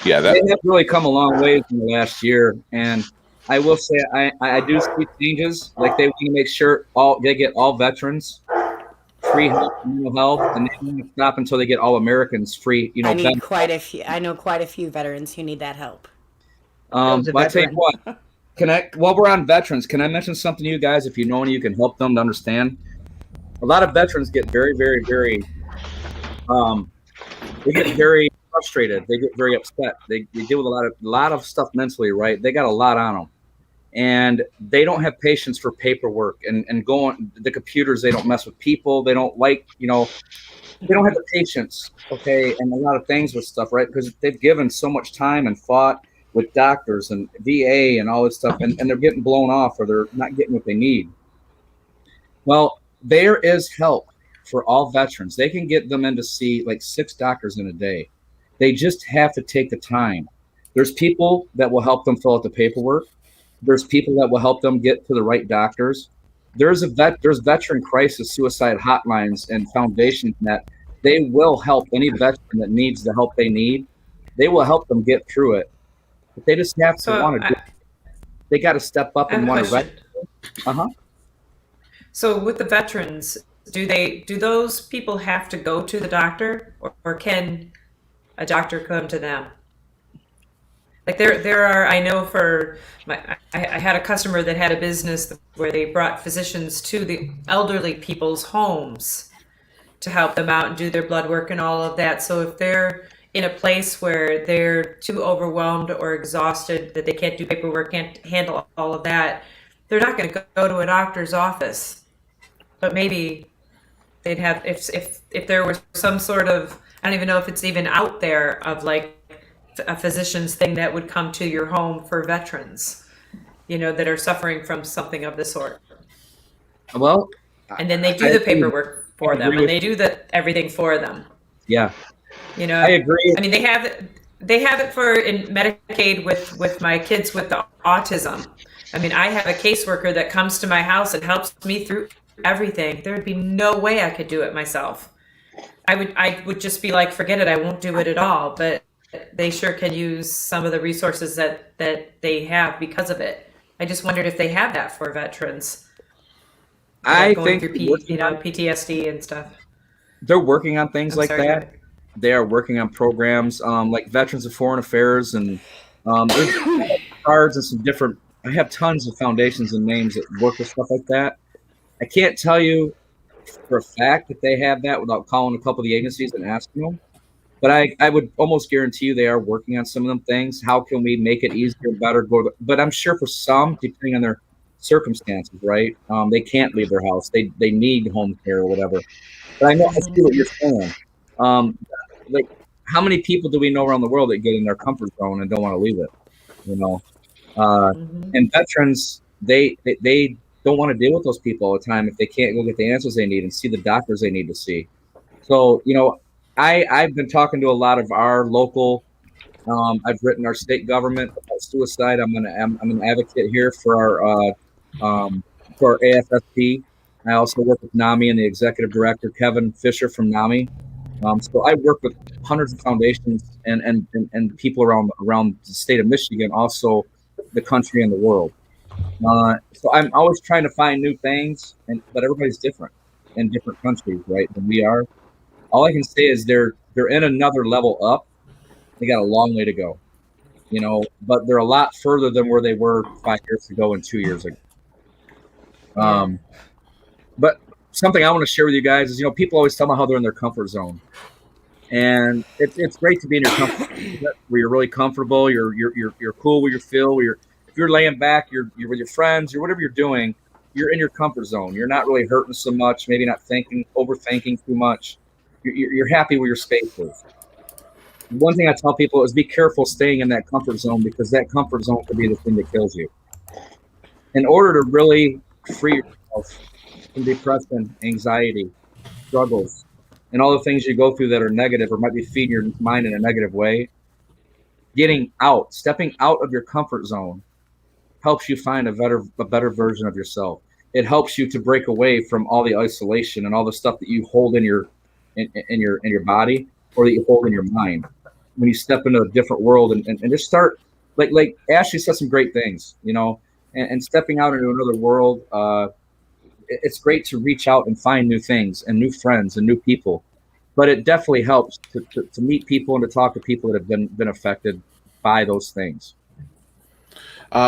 yeah, that They have really come a long way in the last year, and I will say I do see changes. Like they want to make sure they get all veterans free health and mental health, and they don't stop until they get all Americans free. You know, I know quite a few veterans who need that help. But I tell you what, while we're on veterans, can I mention something to you guys? If you know any, you can help them to understand. A lot of veterans get very, very, very they get very frustrated. They get very upset. They deal with a lot of stuff mentally, right? They got a lot on them, and they don't have patience for paperwork and going the computers. They don't mess with people. They don't like, they don't have the patience, okay, and a lot of things with stuff, right? Because they've given so much time and fought with doctors and VA and all this stuff, and they're getting blown off or they're not getting what they need. Well, there is help for all veterans. They can get them in to see like 6 doctors in a day. They just have to take the time. There's people that will help them fill out the paperwork. There's people that will help them get to the right doctors. There's veteran crisis suicide hotlines and foundations that they will help any veteran that needs the help they need. They will help them get through it. But they just have to want to do it. They got to step up and want to. So with the veterans, do those people have to go to the doctor, or can a doctor come to them? Like there are, I know I had a customer that had a business where they brought physicians to the elderly people's homes to help them out and do their blood work and all of that. So if they're in a place where they're too overwhelmed or exhausted that they can't do paperwork, can't handle all of that, they're not going to go to a doctor's office. But maybe they'd have, if there was some sort of, I don't even know if it's even out there, of like a physician's thing that would come to your home for veterans, that are suffering from something of the sort. Well, and then they do the paperwork for them, and they do everything for them. Yeah. I agree. I mean, they have it in Medicaid with my kids with the autism. I mean, I have a caseworker that comes to my house and helps me through everything. There would be no way I could do it myself. I would just be like, forget it, I won't do it at all. But they sure can use some of the resources that they have because of it. I just wondered if they have that for veterans. I going think through PTSD and stuff. They're working on things that. They are working on programs like Veterans of Foreign Affairs, and there's cards and some different. I have tons of foundations and names that work with stuff like that. I can't tell you for a fact that they have that without calling a couple of the agencies and asking them. But I would almost guarantee you they are working on some of them things. How can we make it easier, better? But I'm sure for some, depending on their circumstances, right? They can't leave their house. They need home care or whatever. But I see what you're saying. Like, how many people do we know around the world that get in their comfort zone and don't want to leave it? And veterans, they don't want to deal with those people all the time if they can't go get the answers they need and see the doctors they need to see. So, I've been talking to a lot of our local. I've written our state government about suicide. I'm an advocate here for our AFSP. I also work with NAMI and the executive director Kevin Fisher from NAMI. So I work with hundreds of foundations and people around the state of Michigan, also the country and the world. So I'm always trying to find new things, but everybody's different. in different countries, right, than we are. All I can say is they're in another level up. They got a long way to go, but they're a lot further than where they were 5 years ago and 2 years ago. But something I want to share with you guys is, people always tell me how they're in their comfort zone. And it's great to be in your comfort zone where you're really comfortable. You're cool where you feel. If you're laying back, you're with your friends, or whatever you're doing, you're in your comfort zone. You're not really hurting so much, maybe not overthinking too much. You're happy where your space is. One thing I tell people is be careful staying in that comfort zone, because that comfort zone could be the thing that kills you. In order to really free yourself from depression, anxiety, struggles, and all the things you go through that are negative or might be feeding your mind in a negative way, stepping out of your comfort zone helps you find a better version of yourself. It helps you to break away from all the isolation and all the stuff that you hold in your body, or that you hold in your mind. When you step into a different world and just start, like Ashley said some great things, and stepping out into another world, it's great to reach out and find new things and new friends and new people. But it definitely helps to meet people and to talk to people that have been affected by those things.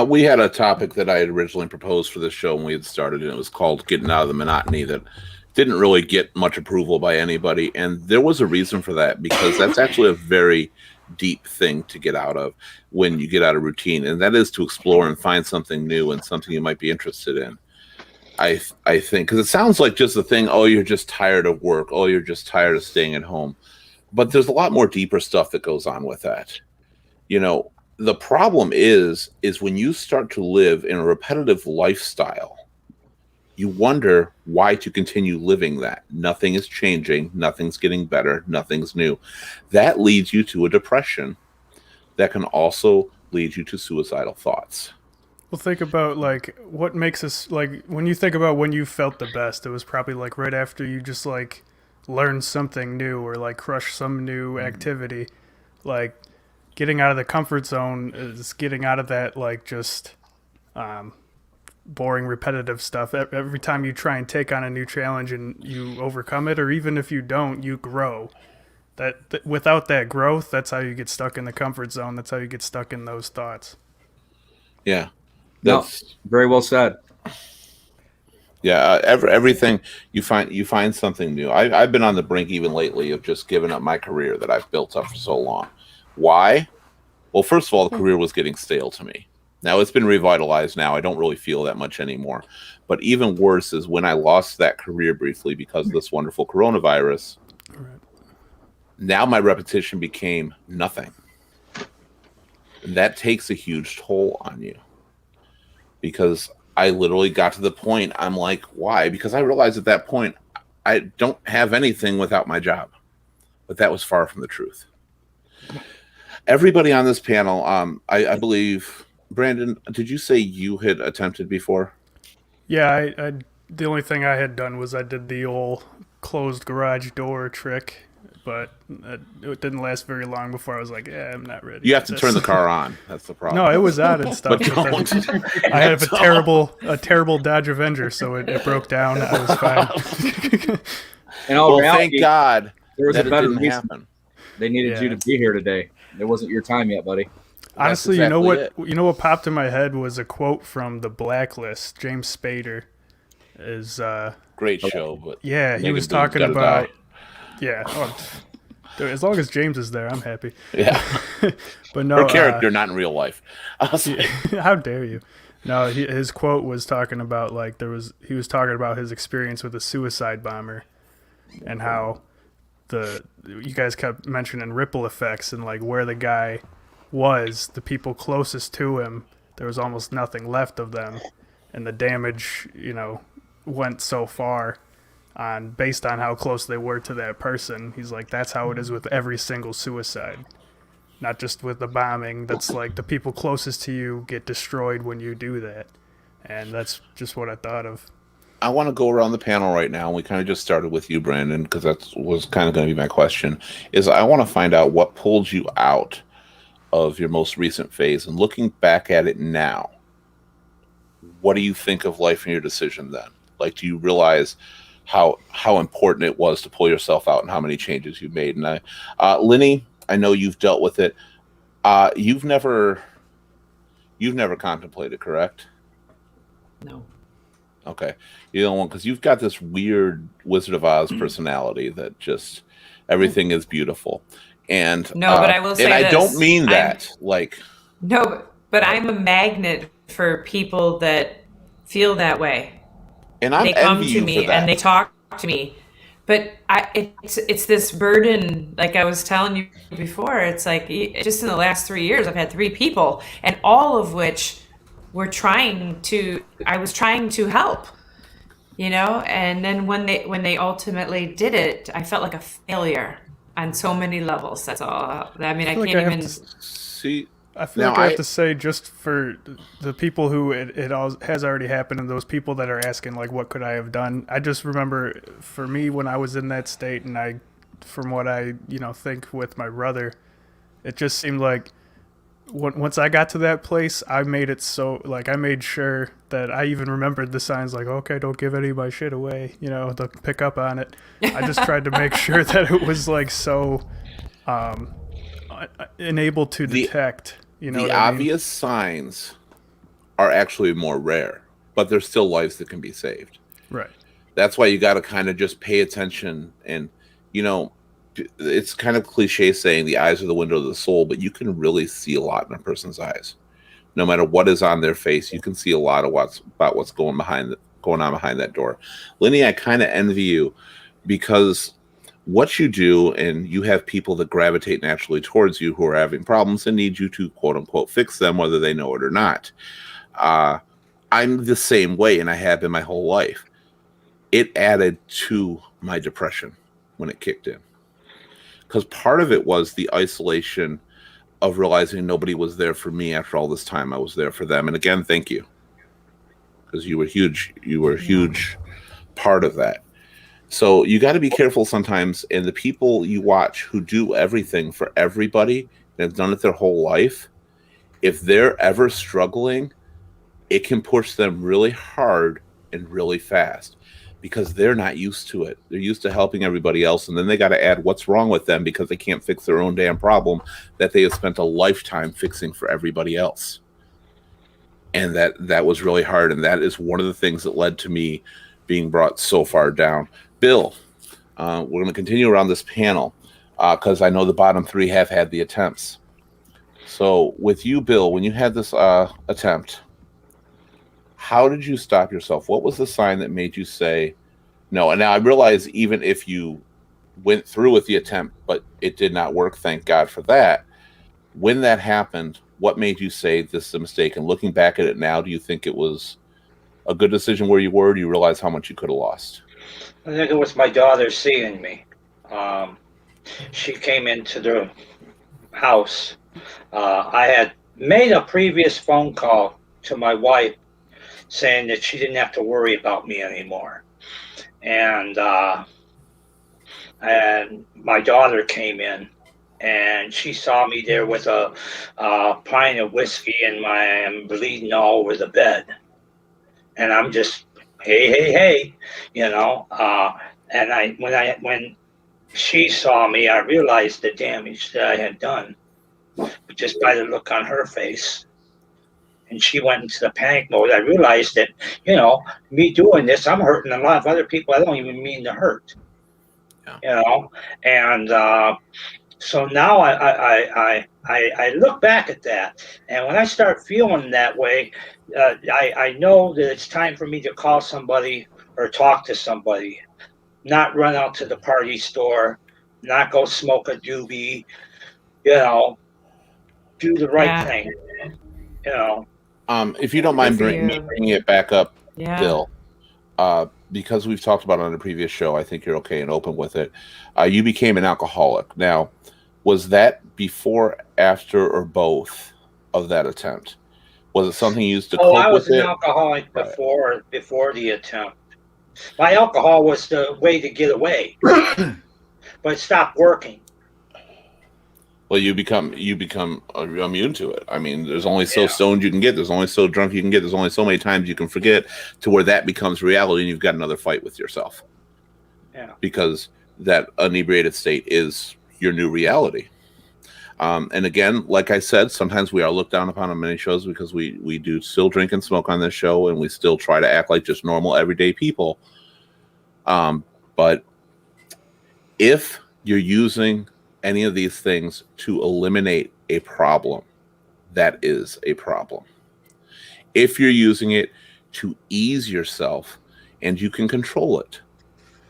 We had a topic that I had originally proposed for this show when we had started, and it was called Getting Out of the Monotony, that didn't really get much approval by anybody. And there was a reason for that, because that's actually a very deep thing to get out of when you get out of routine. And that is to explore and find something new and something you might be interested in. I think, because it sounds like just the thing, oh, you're just tired of work. Oh, you're just tired of staying at home. But there's a lot more deeper stuff that goes on with that. The problem is when you start to live in a repetitive lifestyle, you wonder why to continue living that. Nothing is changing. Nothing's getting better. Nothing's new. That leads you to a depression that can also lead you to suicidal thoughts. Well, think about what makes us, when you think about when you felt the best, it was probably right after you just learned something new, or crushed some new activity. Getting out of the comfort zone is getting out of that just boring, repetitive stuff. Every time you try and take on a new challenge and you overcome it, or even if you don't, you grow. That without that growth, that's how you get stuck in the comfort zone. That's how you get stuck in those thoughts. Yeah. That's very well said. Yeah, everything you find something new. I've been on the brink even lately of just giving up my career that I've built up for so long. Why? Well, first of all, the career was getting stale to me. Now it's been revitalized now. I don't really feel that much anymore. But even worse is when I lost that career briefly because of this wonderful coronavirus. Right. Now my repetition became nothing. And that takes a huge toll on you. Because I literally got to the point, I'm like, why? Because I realized at that point, I don't have anything without my job. But that was far from the truth. Everybody on this panel, I believe, Brandon, did you say you had attempted before? Yeah, I the only thing I had done was I did the old closed garage door trick, but it didn't last very long before I was like, yeah, I'm not ready. You have to turn the car on. That's the problem. No, it was out and stuff. I have a terrible Dodge Avenger, so it broke down. I was fine. Thank God there was that a better it didn't reason. happen. They needed you to be here today. It wasn't your time yet, buddy. Honestly, you know what popped in my head was a quote from The Blacklist. James Spader is great show, but yeah, he was talking about as long as James is there, I'm happy. Yeah, but no, her character not in real life. How dare you? No, his quote was talking about he was talking about his experience with a suicide bomber, and how you guys kept mentioning ripple effects and where the guy was, the people closest to him, there was almost nothing left of them, and the damage went so far based on how close they were to that person. He's like, that's how it is with every single suicide, not just with the bombing. That's the people closest to you get destroyed when you do that, and that's just what I thought of. I want to go around the panel right now, and we kind of just started with you, Brandon, because that was kind of going to be my question, is I want to find out what pulled you out of your most recent phase, and looking back at it now, what do you think of life and your decision then? Do you realize, how important it was to pull yourself out and how many changes you've made. And Linny, I know you've dealt with it. You've never contemplated, correct? No. Okay, you don't want, because you've got this weird Wizard of Oz personality that just everything is beautiful. And No, but I will say and I this. don't mean that like. No, but I'm a magnet for people that feel that way. And I'm They come envy to you me for that. and they talk to me. But it's this burden, like I was telling you before. It's like just in the last 3 years, I've had 3 people, and all of which I was trying to help, And then when they ultimately did it, I felt like a failure on so many levels. That's all. I mean, I feel like can't I have even. See, I feel like I have to say, just for the people who it all has already happened, and those people that are asking, like, what could I have done? I just remember, for me, when I was in that state, and from what I think with my brother, it just seemed like once I got to that place, I made it so, like, I made sure that I even remembered the signs, like, okay, don't give any of my shit away, they'll pick up on it. I just tried to make sure that it was, like, so enabled to detect, the obvious signs are actually more rare, but there's still lives that can be saved. Right. That's why you got to kind of just pay attention. And, it's kind of cliche saying the eyes are the window of the soul, but you can really see a lot in a person's eyes. No matter what is on their face, you can see a lot of what's going on behind that door. Linny, I kind of envy you, because what you do, and you have people that gravitate naturally towards you who are having problems and need you to, quote unquote, fix them, whether they know it or not. I'm the same way, and I have been my whole life. It added to my depression when it kicked in, because part of it was the isolation of realizing nobody was there for me after all this time I was there for them. And again, thank you, because you were huge. You were a huge part of that. So you got to be careful sometimes. And the people you watch who do everything for everybody, and have done it their whole life, if they're ever struggling, it can push them really hard and really fast, because they're not used to it. They're used to helping everybody else, and then they got to add what's wrong with them because they can't fix their own damn problem that they have spent a lifetime fixing for everybody else. And that was really hard, and that is one of the things that led to me being brought so far down. Bill, we're going to continue around this panel because I know the bottom 3 have had the attempts. So with you, Bill, when you had this attempt, how did you stop yourself? What was the sign that made you say no? And now I realize even if you went through with the attempt, but it did not work, thank God for that. When that happened, what made you say this is a mistake? And looking back at it now, do you think it was a good decision where you were? Do you realize how much you could have lost? I think it was my daughter seeing me. She came into the house. I had made a previous phone call to my wife saying that she didn't have to worry about me anymore. And my daughter came in, and she saw me there with a pint of whiskey, and I'm bleeding all over the bed. And I'm just, hey, And when she saw me, I realized the damage that I had done, just by the look on her face. And she went into the panic mode. I realized that, me doing this, I'm hurting a lot of other people I don't even mean to hurt. Yeah. And so now I look back at that, and when I start feeling that way, I know that it's time for me to call somebody or talk to somebody, not run out to the party store, not go smoke a doobie, do the right thing, If you don't mind bringing it back up, Bill, because we've talked about it on a previous show, I think you're okay and open with it. You became an alcoholic. Now, was that before, after, or both of that attempt? Was it something you used to cope with? I was an alcoholic before the attempt. My alcohol was the way to get away, but it stopped working. Well, you become immune to it. I mean, there's only so stoned you can get. There's only so drunk you can get. There's only so many times you can forget to where that becomes reality, and you've got another fight with yourself. Yeah. because that inebriated state is your new reality. And again, like I said, sometimes we are looked down upon on many shows because we do still drink and smoke on this show, and we still try to act like just normal everyday people. But if you're using any of these things to eliminate a problem, that is a problem. If you're using it to ease yourself and you can control it,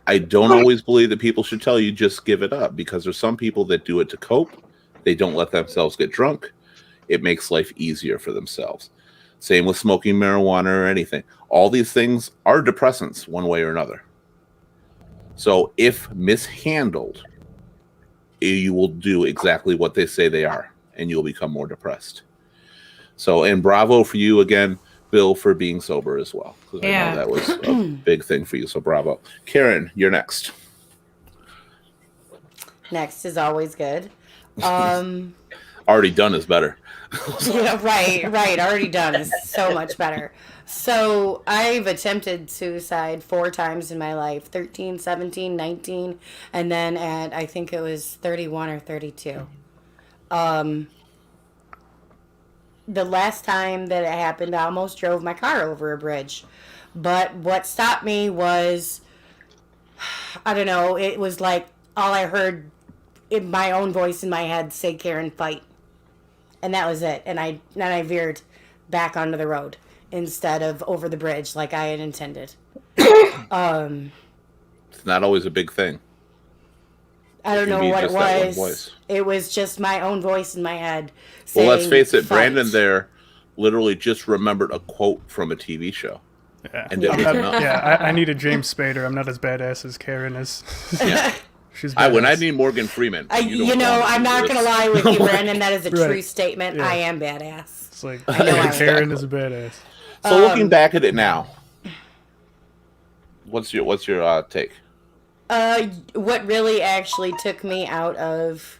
I don't always believe that people should tell you just give it up, because there's some people that do it to cope. They don't let themselves get drunk. It makes life easier for themselves. Same with smoking marijuana or anything. All these things are depressants one way or another. So if mishandled, you will do exactly what they say they are, and you'll become more depressed. So, and bravo for you again, Bill, for being sober as well. Because I know that was a big thing for you. So bravo. Karen, you're next. Next is always good. Already done is better. Yeah, right. Already done is so much better. So I've attempted suicide 4 times in my life, 13, 17, 19, and then at, I think it was 31 or 32. The last time that it happened, I almost drove my car over a bridge. But what stopped me was, I don't know, it was like all I heard in my own voice in my head say, Karen, fight. And that was it. And I veered back onto the road instead of over the bridge like I had intended. It's not always a big thing. I don't know what it was. It was just my own voice in my head saying, well, let's face it, fight. Brandon there literally just remembered a quote from a TV show. Yeah, and it was enough. Yeah, I need a James Spader. I'm not as badass as Karen is. Yeah. She's when I need Morgan Freeman. I'm not going to lie with you, Brandon. That is a true statement. Yeah. I am badass. It's like, Karen is a badass. So looking back at it now, what's your take? What really actually took me out of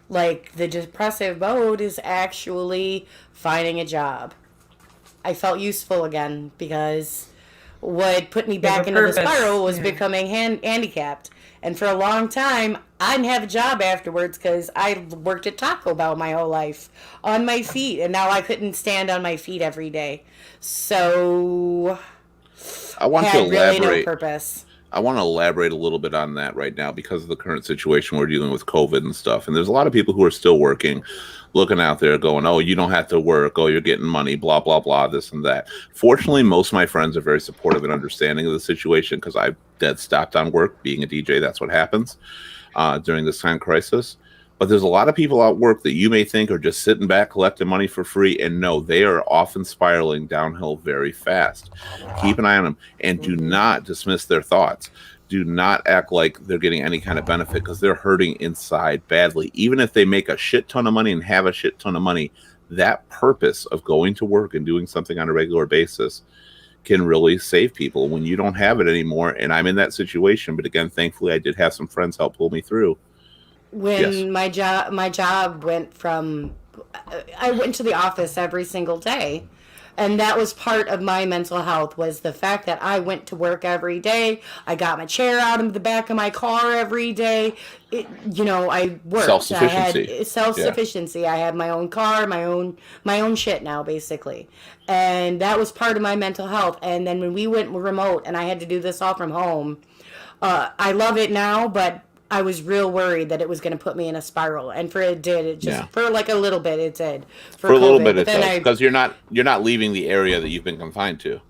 like the depressive mode is actually finding a job. I felt useful again because what put me back into the spiral was becoming handicapped. And for a long time, I didn't have a job afterwards because I worked at Taco Bell my whole life on my feet. And now I couldn't stand on my feet every day. So I want to elaborate. Really no purpose. I want to elaborate a little bit on that right now because of the current situation we're dealing with COVID and stuff. And there's a lot of people who are still working, looking out there going, oh, you don't have to work. Oh, you're getting money, blah, blah, blah, this and that. Fortunately, most of my friends are very supportive and understanding of the situation because I've dead stopped on work. Being a DJ, that's what happens during this time crisis. But there's a lot of people at work that you may think are just sitting back collecting money for free. And no, they are often spiraling downhill very fast. Keep an eye on them and do not dismiss their thoughts. Do not act like they're getting any kind of benefit because they're hurting inside badly. Even if they make a shit ton of money and have a shit ton of money, that purpose of going to work and doing something on a regular basis can really save people when you don't have it anymore. And I'm in that situation. But again, thankfully, I did have some friends help pull me through. When my job went from, I went to the office every single day, and that was part of my mental health was the fact that I went to work every day. I got my chair out of the back of my car every day. I worked. Self-sufficiency. I had self-sufficiency. Yeah. I had my own car, my own shit now, basically. And that was part of my mental health. And then when we went remote and I had to do this all from home, I love it now, but I was real worried that it was going to put me in a spiral, and for like a little bit it did. For a little bit it does, because you're not leaving the area that you've been confined to.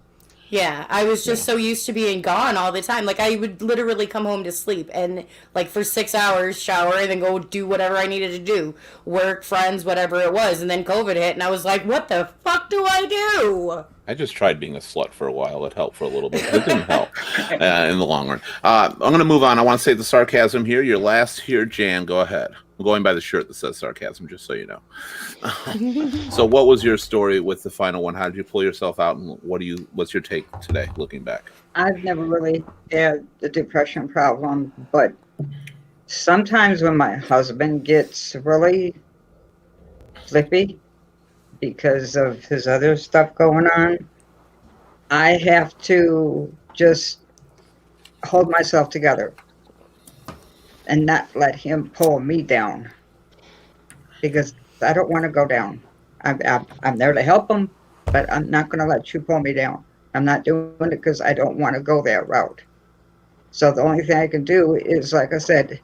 Yeah, I was just so used to being gone all the time. Like I would literally come home to sleep and like for 6 hours shower and then go do whatever I needed to do, work, friends, whatever it was, and then COVID hit, and I was like, what the fuck do I do? I just tried being a slut for a while. It helped for a little bit. It didn't help in the long run. I'm going to move on. I want to say the sarcasm here. Your last here, Jan. Go ahead. I'm going by the shirt that says sarcasm, just so you know. So what was your story with the final one? How did you pull yourself out, and what's your take today, looking back? I've never really had the depression problem, but sometimes when my husband gets really flippy, because of his other stuff going on, I have to just hold myself together. and not let him pull me down, because I don't want to go down. I'm there to help him, but I'm not going to let you pull me down. I'm not doing it because I don't want to go that route. So the only thing I can do is, like I said,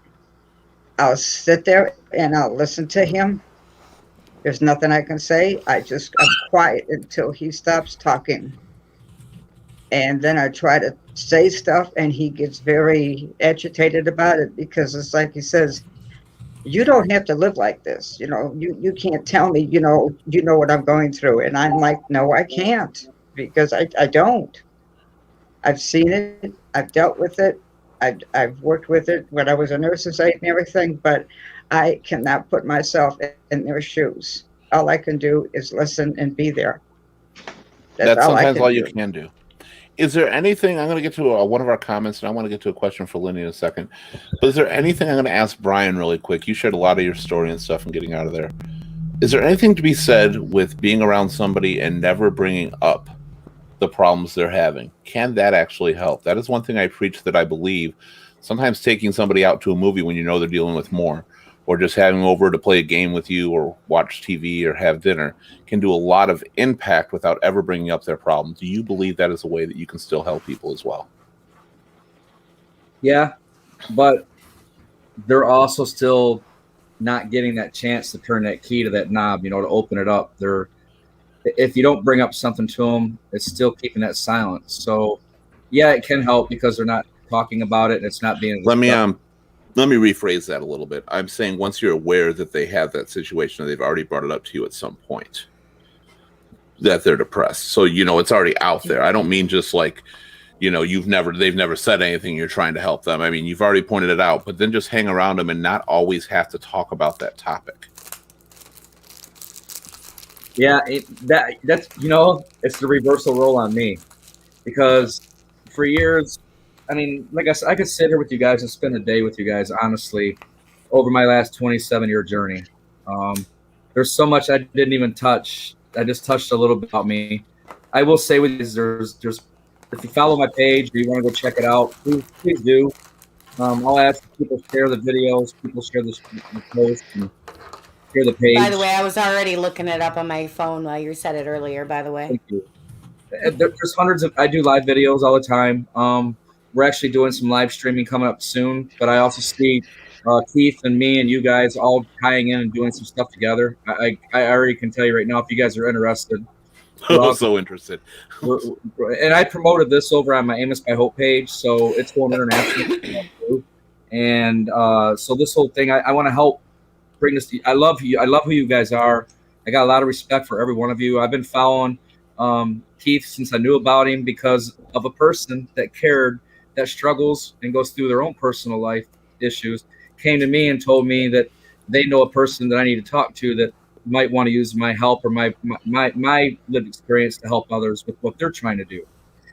I'll sit there and I'll listen to him. There's nothing I can say. I'm quiet until he stops talking. And then I try to say stuff, and he gets very agitated about it, because it's like he says, you don't have to live like this. You can't tell me, you know what I'm going through. And I'm like, no, I can't, because I don't. I've seen it. I've dealt with it. I've worked with it when I was a nurse's aide and everything, but I cannot put myself in their shoes. All I can do is listen and be there. That's all sometimes all you do. can do. Is there anything, I'm going to get to one of our comments, and I want to get to a question for Lenny in a second, but is there anything, I'm going to ask Brian really quick. You shared a lot of your story and stuff and getting out of there. Is there anything to be said with being around somebody and never bringing up the problems they're having? Can that actually help? That is one thing I preach, that I believe sometimes taking somebody out to a movie when you know they're dealing with more, or just having them over to play a game with you or watch TV or have dinner, can do a lot of impact without ever bringing up their problem. Do you believe that is a way that you can still help people as well? Yeah, but they're also still not getting that chance to turn that key to that knob, to open it up. If you don't bring up something to them, it's still keeping that silence. So yeah, it can help because they're not talking about it and it's not being. Let me rephrase that a little bit. I'm saying once you're aware that they have that situation, they've already brought it up to you at some point, that they're depressed. So, it's already out there. I don't mean just like, they've never said anything, you're trying to help them. I mean, you've already pointed it out, but then just hang around them and not always have to talk about that topic. Yeah, that's it's the reversal role on me, because for years, I mean, like I said, I could sit here with you guys and spend a day with you guys, honestly, over my last 27-year journey. There's so much I didn't even touch. I just touched a little bit about me. I will say with this, there's if you follow my page or you want to go check it out, please do. I'll ask people share the videos, people share the posts, and share the page. By the way, I was already looking it up on my phone while you said it earlier, by the way. Thank you. There's hundreds I do live videos all the time. We're actually doing some live streaming coming up soon, but I also see Keith and me and you guys all tying in and doing some stuff together. I already can tell you right now, if you guys are interested. I'm so interested. And I promoted this over on my Amos by Hope page, so it's going international. And so this whole thing, I want to help bring this to you. I love you. I love who you guys are. I got a lot of respect for every one of you. I've been following Keith since I knew about him because of a person that cared, that struggles and goes through their own personal life issues, came to me and told me that they know a person that I need to talk to that might want to use my help or my lived experience to help others with what they're trying to do.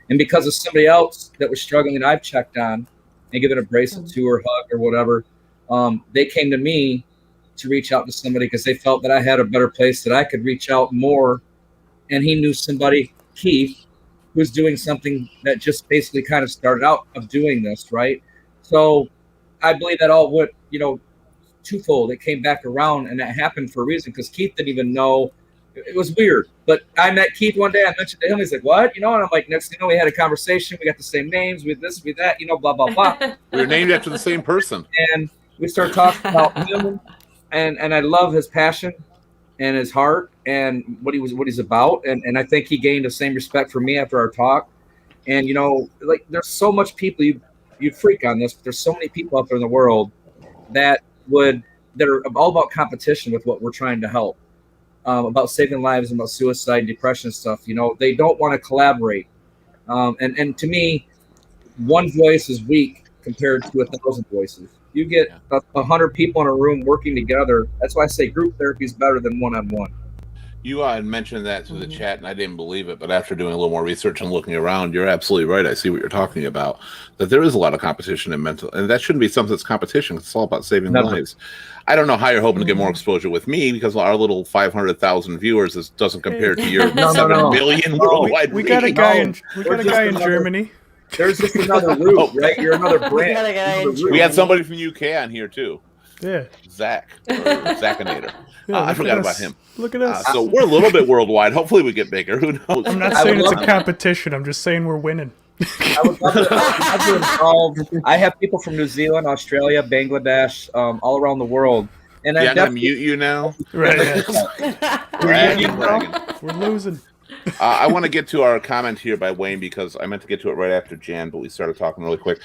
And because of somebody else that was struggling that I've checked on and given a bracelet to or hug or whatever, they came to me to reach out to somebody because they felt that I had a better place that I could reach out more. And he knew somebody, Keith, who's doing something that just basically kind of started out of doing this, right? So I believe that all went, twofold. It came back around, and that happened for a reason because Keith didn't even know. It was weird. But I met Keith one day. I mentioned to him. He's like, what? And I'm like, next thing you know, we had a conversation. We got the same names. We this, we that, blah, blah, blah. We were named after the same person. And we started talking about him. And I love his passion and his heart and what he's about. And I think he gained the same respect for me after our talk. And, like there's so much people, you'd freak on this, but there's so many people out there in the world that are all about competition with what we're trying to help, about saving lives and about suicide and depression stuff. They don't want to collaborate. And to me, one voice is weak compared to 1,000 voices. You get 100 people in a room working together. That's why I say group therapy is better than one-on-one. You had mentioned that through the chat, and I didn't believe it. But after doing a little more research and looking around, you're absolutely right. I see what you're talking about, that there is a lot of competition in mental, and that shouldn't be something that's competition. It's all about saving lives. I don't know how you're hoping to get more exposure with me because our little 500,000 viewers doesn't compare to your 7 million worldwide. We got a guy in Germany. There's just another route, right? You're another brand. Another guy in Another route. We had somebody from UK on here too, Yeah. Zach or Zachinator. Yeah, I look forgot at about us. him. Look at us. So we're a little bit worldwide. Hopefully, we get bigger. Who knows? I'm not I saying would it's a love to- competition. I'm just saying we're winning. I would love to involved. I have people from New Zealand, Australia, Bangladesh, all around the world. And Yeah, I I'm gonna definitely mute you now. Right. Bragging. We're losing. I want to get to our comment here by Wayne because I meant to get to it right after Jan, but we started talking really quick.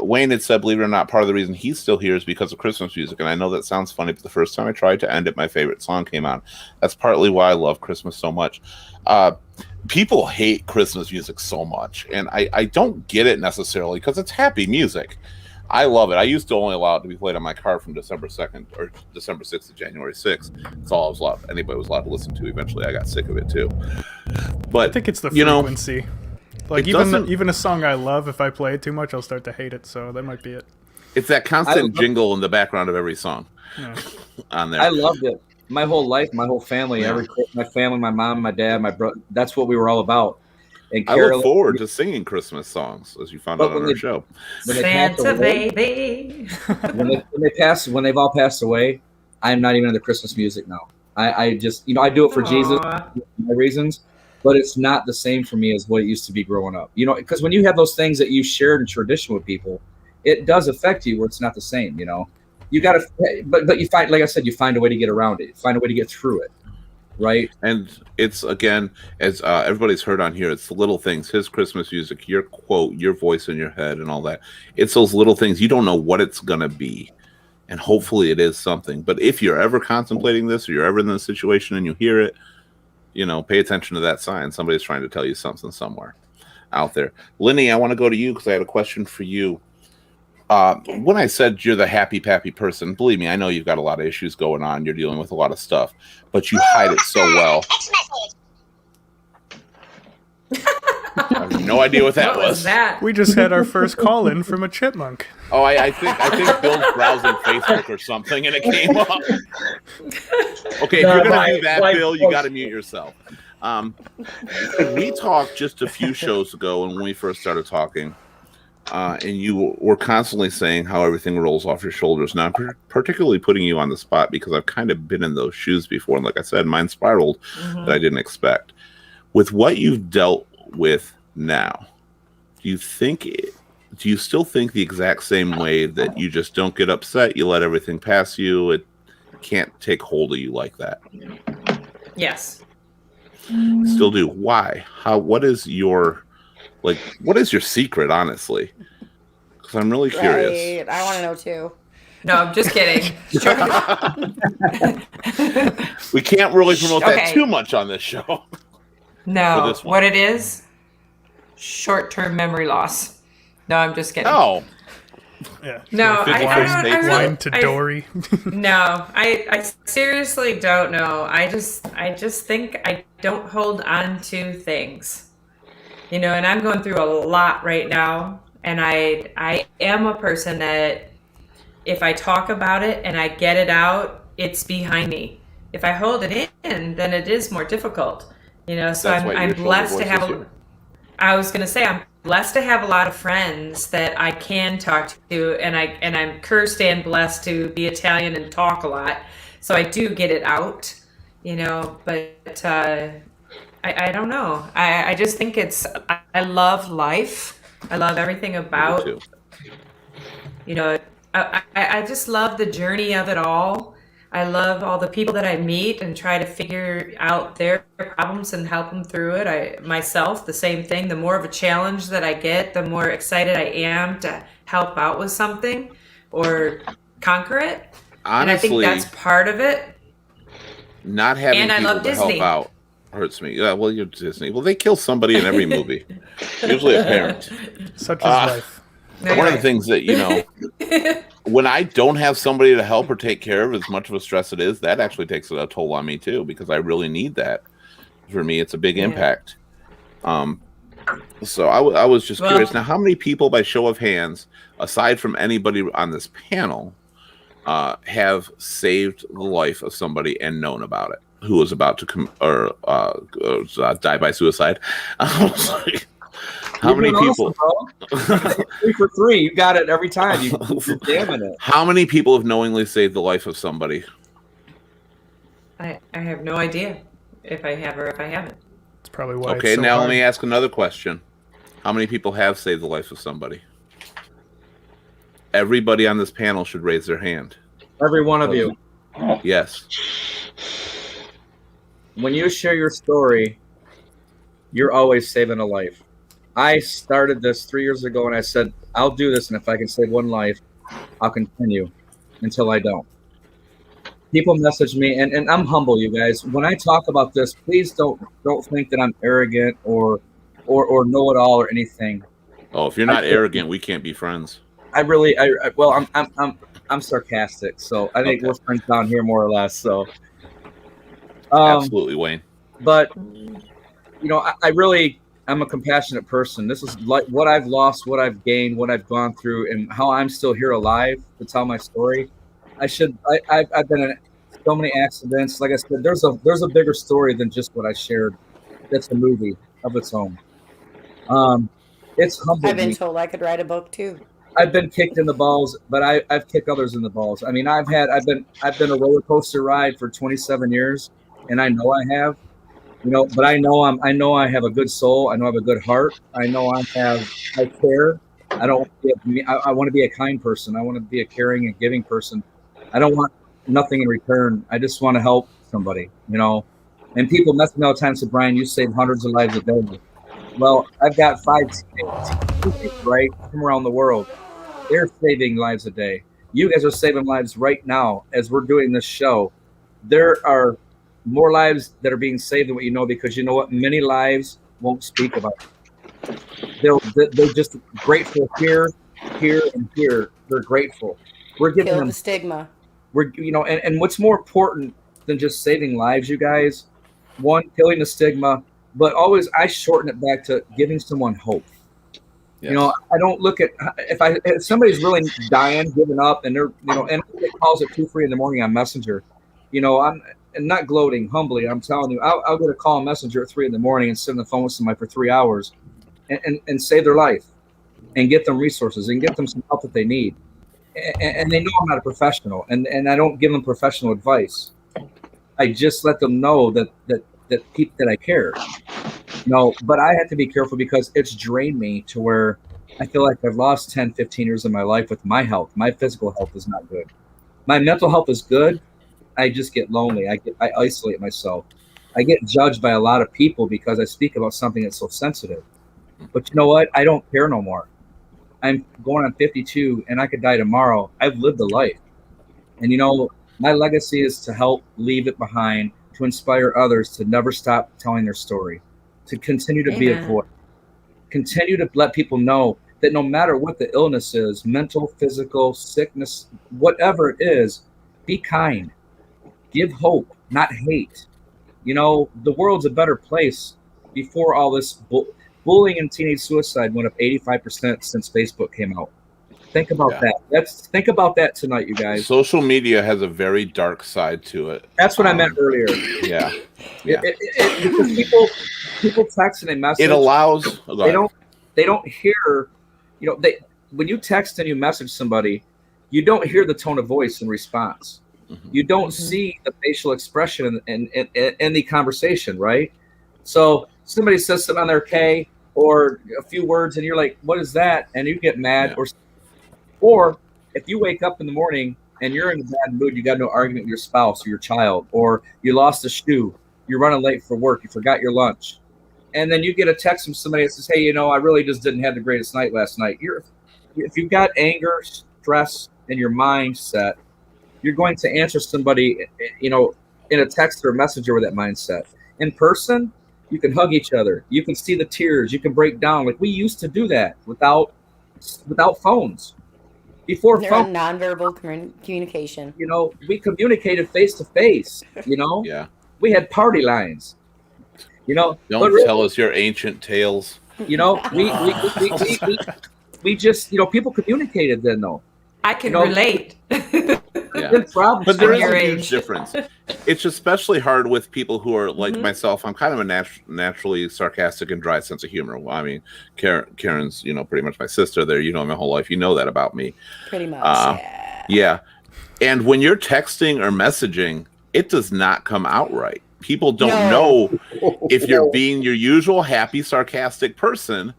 Wayne had said, believe it or not, part of the reason he's still here is because of Christmas music. And I know that sounds funny, but the first time I tried to end it, my favorite song came on. That's partly why I love Christmas so much. People hate Christmas music so much, and I don't get it necessarily because it's happy music. I love it. I used to only allow it to be played on my car from December 2nd or December 6th to January 6th. That's all I was allowed. Anybody was allowed to listen to. Eventually, I got sick of it too. But I think it's the you know, frequency. Like it even doesn't- even a song I love, if I play it too much, I'll start to hate it. So that might be it. it's that constant I- jingle in the background of every song Yeah. on there. I loved it. My whole life, my whole family, Yeah. my family, my mom, my dad, my brother. That's what we were all about. And I Carol, look forward to singing Christmas songs, as you found out on our show. when they pass Santa away, baby. when they've all passed away, I'm not even into Christmas music now. I just, I do it for Jesus, Aw. my reasons, but it's not the same for me as what it used to be growing up. Because when you have those things that you shared in tradition with people, it does affect you where it's not the same. You got to, but you find, like I said, you find a way to get around it, find a way to get through it, right? And it's, again, as everybody's heard on here, it's the little things, his Christmas music, your quote, your voice in your head and all that. It's those little things. You don't know what it's going to be. And hopefully it is something. But if you're ever contemplating this or you're ever in this situation and you hear it, pay attention to that sign. Somebody's trying to tell you something somewhere out there. Lenny, I want to go to you because I had a question for you. When I said you're the happy, pappy person, believe me, I know you've got a lot of issues going on. You're dealing with a lot of stuff, but you hide it so well. I have no idea what that What was that? We just had our first call in from a chipmunk. Oh, I think Bill's browsing Facebook or something, and it came up. Okay, if you're gonna do that, Bill, you got to mute yourself. We talked just a few shows ago, and when we first started talking, and you were constantly saying how everything rolls off your shoulders. Now, I'm particularly putting you on the spot because I've kind of been in those shoes before, and like I said, mine spiraled that I didn't expect. With what you've dealt with now, do you still think the exact same way that you just don't get upset, you let everything pass you, it can't take hold of you like that? Yes. Still do. Why? What is your secret, honestly? Because I'm really curious. Right. I want to know too. No, I'm just kidding. Sure. We can't really promote that Okay. too much on this show. For No, this one. what it is, short-term memory loss. No, I'm just kidding. Oh, Yeah. No, Fifty I First don't. I Dates. really, Wine to Dory. No, I seriously don't know. I just think I don't hold on to things. And I'm going through a lot right now, and I am a person that if I talk about it and I get it out, it's behind me. If I hold it in, then it is more difficult. So That's why I'm your shoulder blessed to voice have is here. I was gonna say I'm blessed to have a lot of friends that I can talk to, and I'm cursed and blessed to be Italian and talk a lot, so I do get it out, But I don't know. I just think I love life. I love everything about. Me too. I just love the journey of it all. I love all the people that I meet and try to figure out their problems and help them through it. Myself, the same thing. The more of a challenge that I get, the more excited I am to help out with something or conquer it. And I think Honestly, that's part of it. not having And I people love to help Disney. out hurts me. Yeah, well, you're Disney. Well, they kill somebody in every movie. Usually a parent. Such is life. No, you're One of the right. things that, when I don't have somebody to help or take care of, as much of a stress it is, that actually takes a toll on me too, because I really need that. For me, it's a big impact. So I was just curious. Now, how many people, by show of hands, aside from anybody on this panel, have saved the life of somebody and known about it, who was about to die by suicide? How many doing people? awesome, bro. 3 for 3. You got it every time. You're jamming it. How many people have knowingly saved the life of somebody? I have no idea if I have or if I haven't. It's probably why Okay, it's so now hard. let me ask another question. How many people have saved the life of somebody? Everybody on this panel should raise their hand. Every one of you. Yes. When you share your story, you're always saving a life. I started this 3 years ago, and I said, I'll do this, and if I can save one life, I'll continue until I don't. People message me, and I'm humble, you guys. When I talk about this, please don't think that I'm arrogant or know-it-all or anything. Oh, if you're not arrogant, we can't be friends. I'm sarcastic, so I think we're friends down here more or less. So, absolutely, Wayne. But I'm a compassionate person. This is like what I've lost, what I've gained, what I've gone through, and how I'm still here alive to tell my story. I've been in so many accidents. Like I said, there's a bigger story than just what I shared. That's a movie of its own. It's humble. I've been told I could write a book too. I've been kicked in the balls, but I've kicked others in the balls. I mean, I've been a roller coaster ride for 27 years, and I know I have. But I know I have a good soul. I know I have a good heart. I know I care. I want to be a kind person. I want to be a caring and giving person. I don't want nothing in return. I just want to help somebody, And people message me all the time and say, Brian, you save hundreds of lives a day. Well, I've got 5 teammates, right, from around the world. They're saving lives a day. You guys are saving lives right now as we're doing this show. There are more lives that are being saved than what you know, because you know what? Many lives won't speak about it. They're just grateful here, and here. They're grateful. We're giving them the stigma. And what's more important than just saving lives, you guys? One, killing the stigma, but always I shorten it back to giving someone hope. Yes. I don't look at if somebody's really dying, giving up, and they're and it calls at 2-3 in the morning on Messenger. I'm not gloating, humbly. I'm telling you, I'll get a call on Messenger at 3 in the morning and sit on the phone with somebody for 3 hours, and save their life, and get them resources and get them some help that they need. And they know I'm not a professional, and I don't give them professional advice. I just let them know that I care. But I have to be careful because it's drained me to where I feel like I've lost 10, 15 years of my life with my health. My physical health is not good. My mental health is good. I just get lonely. I isolate myself. I get judged by a lot of people because I speak about something that's so sensitive. But you know what? I don't care no more. I'm going on 52 and I could die tomorrow. I've lived a life. And my legacy is to help leave it behind, to inspire others to never stop telling their story, to continue to be a voice, continue to let people know that no matter what the illness is, mental, physical, sickness, whatever it is, be kind, give hope, not hate. The world's a better place before all this bullying and teenage suicide went up 85% since Facebook came out. Think about that. Think about that tonight, you guys. Social media has a very dark side to it. That's what I meant earlier. Yeah. Because people text and they message. It allows. They don't hear. When you text and you message somebody, you don't hear the tone of voice in response. Mm-hmm. You don't see the facial expression in the conversation, right? So somebody says something on their K or a few words, and you're like, "What is that?" And you get mad, or if you wake up in the morning and you're in a bad mood, you got no argument with your spouse or your child, or you lost a shoe, you're running late for work, you forgot your lunch, and then you get a text from somebody that says, "Hey, I really just didn't have the greatest night last night." If you've got anger, stress in your mindset, you're going to answer somebody, in a text or a messenger with that mindset. In person, you can hug each other. You can see the tears. You can break down. Like we used to do that without phones. Before phone, nonverbal communication. We communicated face to face. Yeah. We had party lines. Don't tell us your ancient tales. We just people communicated then though. I can relate. Yeah. Yeah. Good problem. But there I'm is a your huge age. difference. It's especially hard with people who are like myself. I'm kind of a naturally sarcastic and dry sense of humor. Well, I mean, Karen's, pretty much my sister there. You know my whole life. You know that about me. Pretty much, yeah. Yeah. And when you're texting or messaging, it does not come out right. People don't know if you're being your usual happy, sarcastic person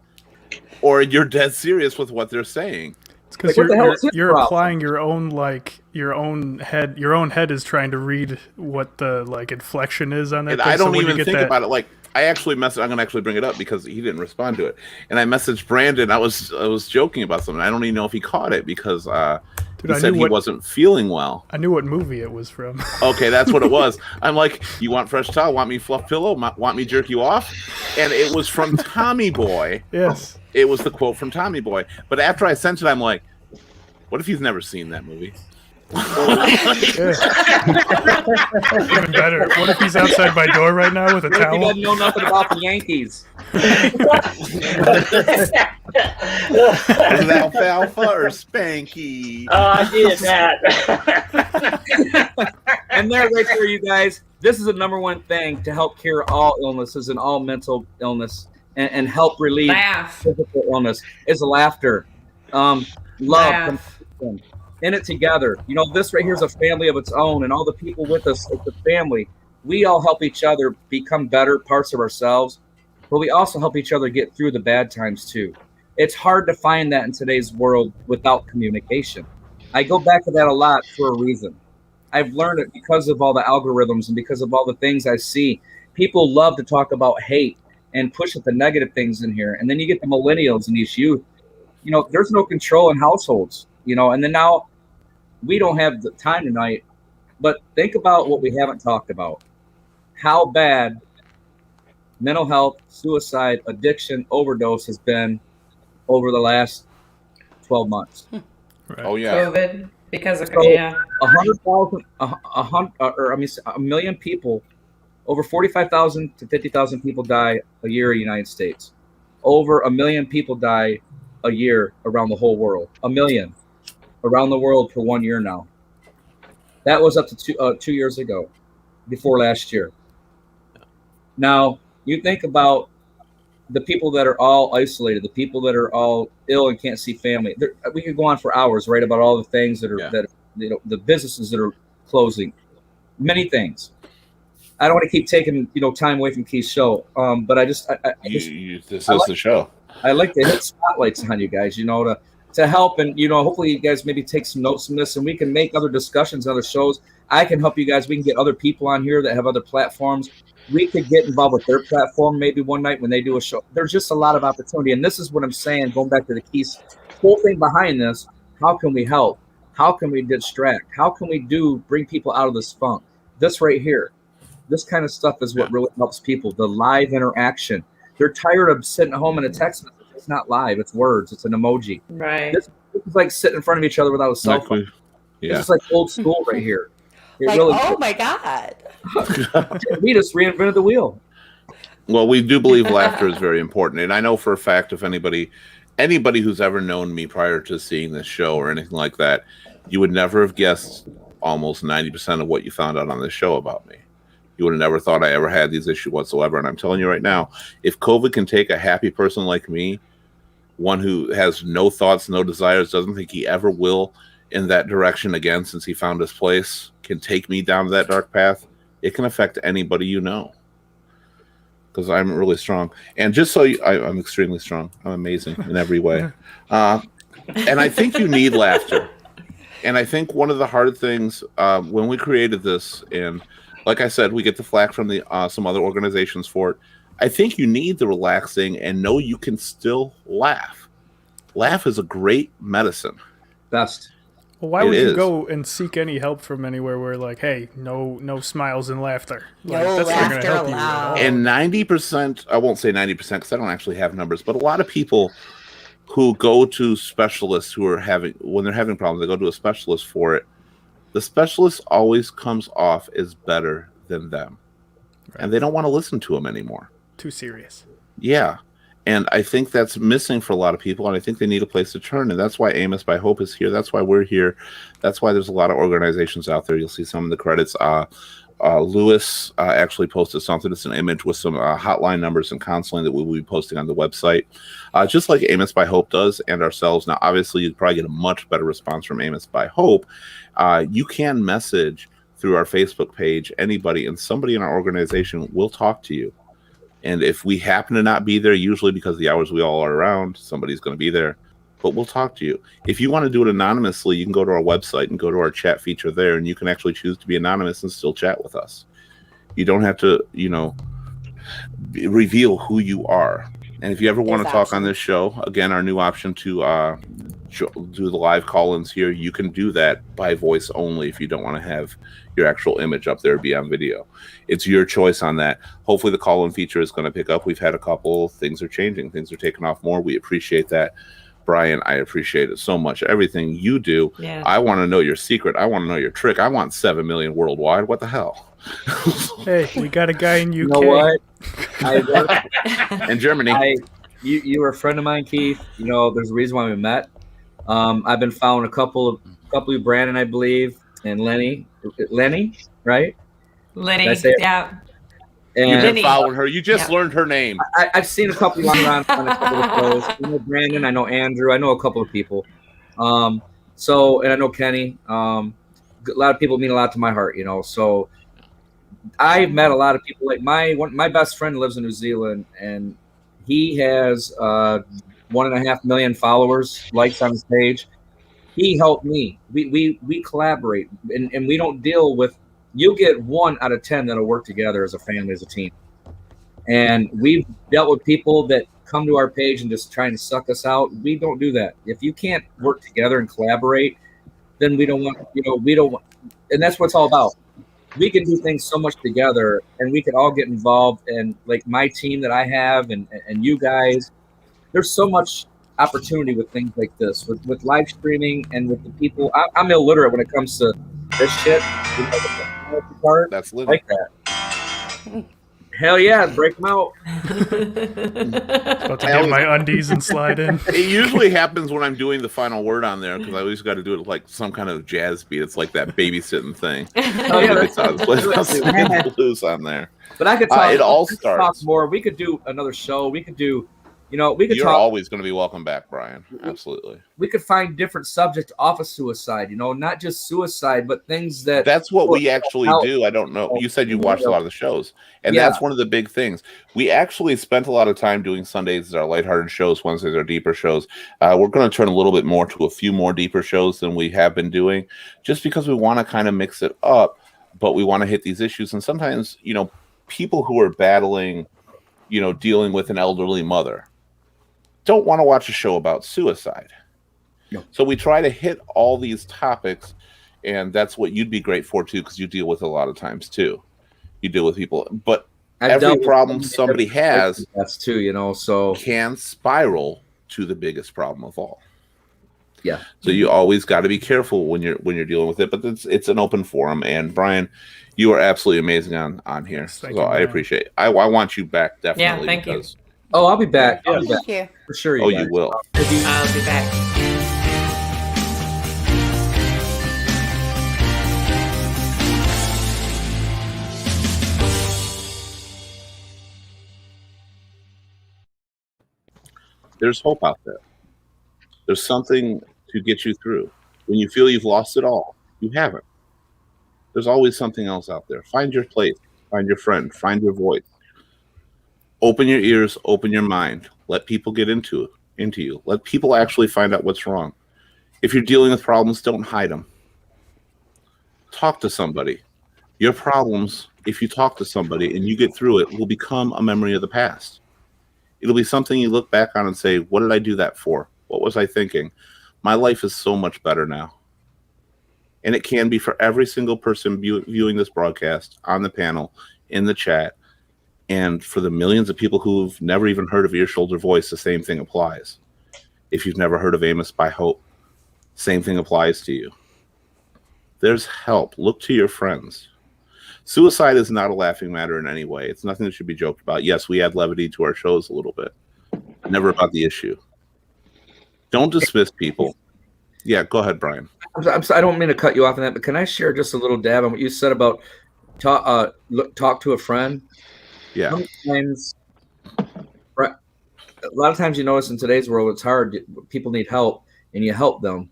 or you're dead serious with what they're saying. It's because Like, what the hell is his you're problem? applying your own head. Your own head is trying to read what the inflection is on that. And thing. I don't when you even get think that, about it. Like, I actually messaged. I'm gonna actually bring it up because he didn't respond to it. And I messaged Brandon. I was joking about something. I don't even know if he caught it because Dude, he said he wasn't feeling well. I knew what movie it was from. Okay, that's what it was. I'm like, you want fresh towel? Want me fluff pillow? Want me jerk you off? And it was from Tommy Boy. Yes. It was the quote from Tommy Boy. But after I sent it, I'm like, what if he's never seen that movie? Yeah. Even better. What if he's outside my door right now with a What if he towel? doesn't know nothing about the Yankees? Was it alfalfa or Spanky? I did that. And there, right there, you guys. This is the number one thing to help cure all illnesses and all mental illness, and help relieve Laugh. physical illness is laughter, love, Laugh. compassion, in it together. This right here is a family of its own, and all the people with us, it's a family. We all help each other become better parts of ourselves, but we also help each other get through the bad times too. It's hard to find that in today's world without communication. I go back to that a lot for a reason. I've learned it because of all the algorithms and because of all the things I see. People love to talk about hate and push at the negative things in here. And then you get the millennials and these youth. There's no control in households, and then now we don't have the time tonight, but think about what we haven't talked about. How bad mental health, suicide, addiction, overdose has been over the last 12 months. Right. Oh yeah. COVID because of So, yeah. 100,000, a million people, over 45,000 to 50,000 people die a year in the United States. Over 1 million people die a year around the whole world. 1 million around the world for 1 year now. That was up to 2 years ago, before last year. Now, you think about the people that are all isolated, the people that are all ill and can't see family. We could go on for hours, right, about all the things that are the businesses that are closing, many things. I don't want to keep taking time away from Keith's show, but this is the show. I like to hit spotlights on you guys, to help, and hopefully you guys maybe take some notes from this, and we can make other discussions, other shows. I can help you guys. We can get other people on here that have other platforms. We could get involved with their platform maybe one night when they do a show. There's just a lot of opportunity, and this is what I'm saying. Going back to the Keith's whole thing behind this, how can we help? How can we distract? How can we bring people out of this funk? This right here, this kind of stuff is what really helps people. The live interaction. They're tired of sitting at home in a text message. It's not live. It's words. It's an emoji. Right. This is like sitting in front of each other without a cell phone. Yeah. This is like old school right here. My God. We just reinvented the wheel. Well, we do believe laughter is very important, and I know for a fact if anybody who's ever known me prior to seeing this show or anything like that, you would never have guessed almost 90% of what you found out on this show about me. You would have never thought I ever had these issues whatsoever. And I'm telling you right now, if COVID can take a happy person like me, one who has no thoughts, no desires, doesn't think he ever will in that direction again since he found his place, can take me down that dark path, it can affect anybody you know. Because I'm really strong. And just so I'm extremely strong. I'm amazing in every way. And I think you need laughter. And I think one of the hard things when we created this, and like I said, we get the flack from some other organizations for it. I think you need the relaxing and know you can still laugh. Laugh is a great medicine. Best. Well, why would you go and seek any help from anywhere where, like, hey, no smiles and laughter? Like, No that's not going laughter to help you at allowed. all. And 90%, I won't say 90% because I don't actually have numbers, but a lot of people who go to specialists when they're having problems, they go to a specialist for it. The specialist always comes off as better than them. Right. And they don't want to listen to them anymore. Too serious. Yeah. And I think that's missing for a lot of people, and I think they need a place to turn. And that's why Amos by Hope is here. That's why we're here. That's why there's a lot of organizations out there. You'll see some of the credits. Lewis actually posted something. It's an image with some hotline numbers and counseling that we will be posting on the website, just like Amos by Hope does, and ourselves. Now, obviously, you'd probably get a much better response from Amos by Hope. You can message through our Facebook page anybody, and somebody in our organization will talk to you. And if we happen to not be there, usually because of the hours we all are around, somebody's going to be there. But we'll talk to you. If you want to do it anonymously, you can go to our website and go to our chat feature there, and you can actually choose to be anonymous and still chat with us. You don't have to, reveal who you are. And if you ever want to talk on this show, again, our new option to do the live call-ins here, you can do that by voice only if you don't want to have your actual image up there, be on video. It's your choice on that. Hopefully the call-in feature is going to pick up. We've had a couple. Things are changing. Things are taking off more. We appreciate that. Brian, I appreciate it so much. Everything you do, Yeah. I want to know your secret. I want to know your trick. I want 7 million worldwide. What the hell? Hey, we got a guy in UK. You know what? In Germany. You were a friend of mine, Keith. There's a reason why we met. I've been following a couple of Brandon, I believe, and Lenny, right? Lenny, Did I say it? yeah. And You've been Lenny. following her. You just learned her name. I've seen a couple on a couple of shows. I know Brandon, I know Andrew, I know a couple of people. And I know Kenny. A lot of people mean a lot to my heart, So I've met a lot of people. Like my best friend lives in New Zealand, and he has 1.5 million followers, likes on his page. He helped me. We collaborate, and we don't deal with. You'll get 1 out of 10 that'll work together as a family, as a team. And we've dealt with people that come to our page and just trying to suck us out. We don't do that. If you can't work together and collaborate, then we don't want. And that's what it's all about. We can do things so much together, and we can all get involved. And like my team that I have, and you guys, there's so much opportunity with things like this, with live streaming and with the people. I'm illiterate when it comes to this shit. Part, That's like that. Hell yeah, break them out. About to get my undies and slide in. It usually happens when I'm doing the final word on there, because I always got to do it like some kind of jazz beat. It's like that babysitting thing. Oh, yeah, It's blues on there. But I could talk. It all talk starts. more. We could do another show. We could do. We could You're talk. always going to be welcome back, Brian. Absolutely. We could find different subjects off of suicide. Not just suicide, but things that. That's what we actually do. I don't know. You said you watched a lot of the shows, and that's one of the big things. We actually spent a lot of time doing Sundays as our lighthearted shows, Wednesdays our deeper shows. We're going to turn a little bit more to a few more deeper shows than we have been doing, just because we want to kind of mix it up, but we want to hit these issues. And sometimes, people who are battling, dealing with an elderly mother, don't want to watch a show about suicide. No. So we try to hit all these topics, and that's what you'd be great for too, because you deal with a lot of times too. You deal with people, but every problem somebody has, that's too, so can spiral to the biggest problem of all. Yeah. So you always got to be careful when you're dealing with it, but it's an open forum. And Brian, you are absolutely amazing on here. Yes, so I appreciate it. I want you back definitely. Yeah, thank you. Oh, I'll be back. I'll be back. Thank you. For sure. You will. I'll be back. There's hope out there. There's something to get you through. When you feel you've lost it all, you haven't. There's always something else out there. Find your place. Find your friend. Find your voice. Open your ears. Open your mind. Let people get into you. Let people actually find out what's wrong. If you're dealing with problems, don't hide them. Talk to somebody. Your problems, if you talk to somebody and you get through it, will become a memory of the past. It'll be something you look back on and say, what did I do that for? What was I thinking? My life is so much better now. And it can be for every single person viewing this broadcast, on the panel, in the chat, and for the millions of people who've never even heard of Ear Shoulder Voice, the same thing applies. If you've never heard of Amos by Hope, same thing applies to you. There's help. Look to your friends. Suicide is not a laughing matter in any way. It's nothing that should be joked about. Yes, we add levity to our shows a little bit. never about the issue. Don't dismiss people. Yeah, go ahead, Brian. I don't mean to cut you off on that, but can I share just a little dab on what you said about talk to a friend? Yeah. Sometimes, a lot of times you notice in today's world, it's hard. People need help, and you help them.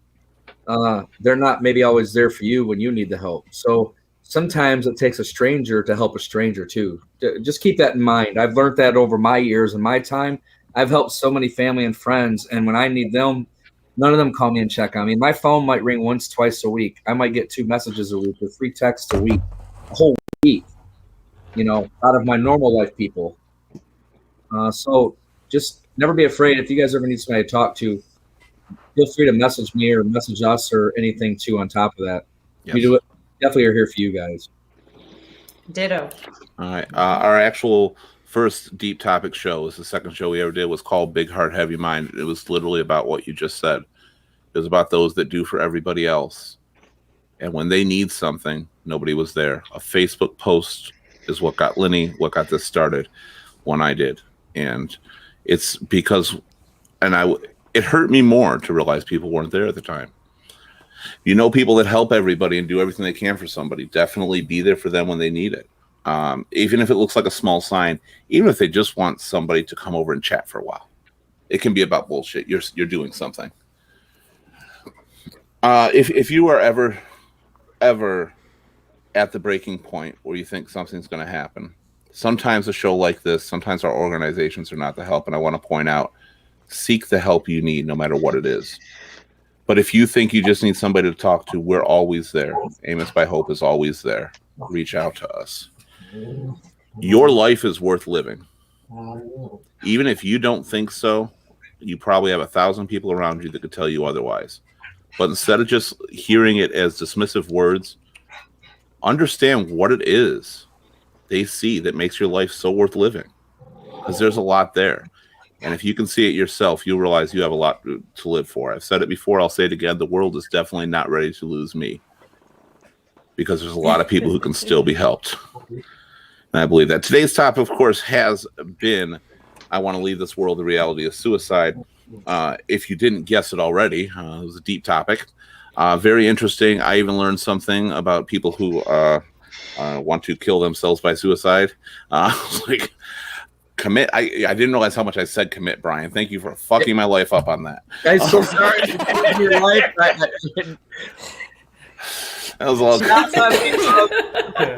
They're not maybe always there for you when you need the help. So sometimes it takes a stranger to help a stranger too. Just keep that in mind. I've learned that over my years and my time. I've helped so many family and friends, and when I need them, none of them call me and check on me. My phone might ring once, twice a week. I might get 2 messages a week or 3 texts a week, a whole week, out of my normal life people. So just never be afraid. If you guys ever need somebody to talk to, feel free to message me or message us or anything too on top of that. Yes. We do it. Definitely are here for you guys. Ditto. All right. Our actual first deep topic show was the second show we ever did, was called Big Heart, Heavy Mind. It was literally about what you just said. It was about those that do for everybody else. And when they need something, nobody was there. A Facebook post is what got Lenny, what got this started when I did. And it's because, it hurt me more to realize people weren't there at the time. People that help everybody and do everything they can for somebody, definitely be there for them when they need it. Even if it looks like a small sign, even if they just want somebody to come over and chat for a while, it can be about bullshit. You're doing something. If you are ever at the breaking point where you think something's going to happen, sometimes a show like this, sometimes our organizations are not the help. And I want to point out, seek the help you need, no matter what it is. But if you think you just need somebody to talk to, we're always there. Amos by Hope is always there. Reach out to us. Your life is worth living. Even if you don't think so, you probably have 1,000 people around you that could tell you otherwise. But instead of just hearing it as dismissive words, understand what it is they see that makes your life so worth living. Because there's a lot there. And if you can see it yourself, you'll realize you have a lot to live for. I've said it before, I'll say it again. The world is definitely not ready to lose me, because there's a lot of people who can still be helped. And I believe that. Today's topic, of course, has been, I want to leave this world, the reality of suicide. If you didn't guess it already, it was a deep topic. Very interesting. I even learned something about people who want to kill themselves by suicide. Like, commit. I didn't realize how much I said commit, Brian. Thank you for fucking my life up on that. I'm so sorry. Your life. That was a lot. Shots on me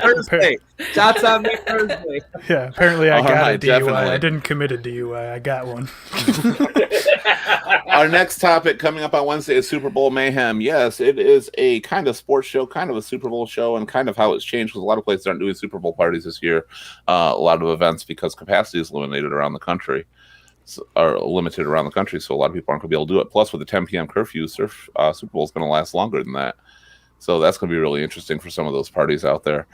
Thursday. Shots on me Thursday. Yeah, apparently I got a DUI. Definitely. I didn't commit a DUI. I got one. Our next topic coming up on Wednesday is Super Bowl Mayhem. Yes, it is a kind of sports show, kind of a Super Bowl show, and kind of how it's changed, because a lot of places aren't doing Super Bowl parties this year. A lot of events, because capacity is limited around the country. So a lot of people aren't going to be able to do it. Plus, with the 10 p.m. curfew, Super Bowl is going to last longer than that. So that's going to be really interesting for some of those parties out there.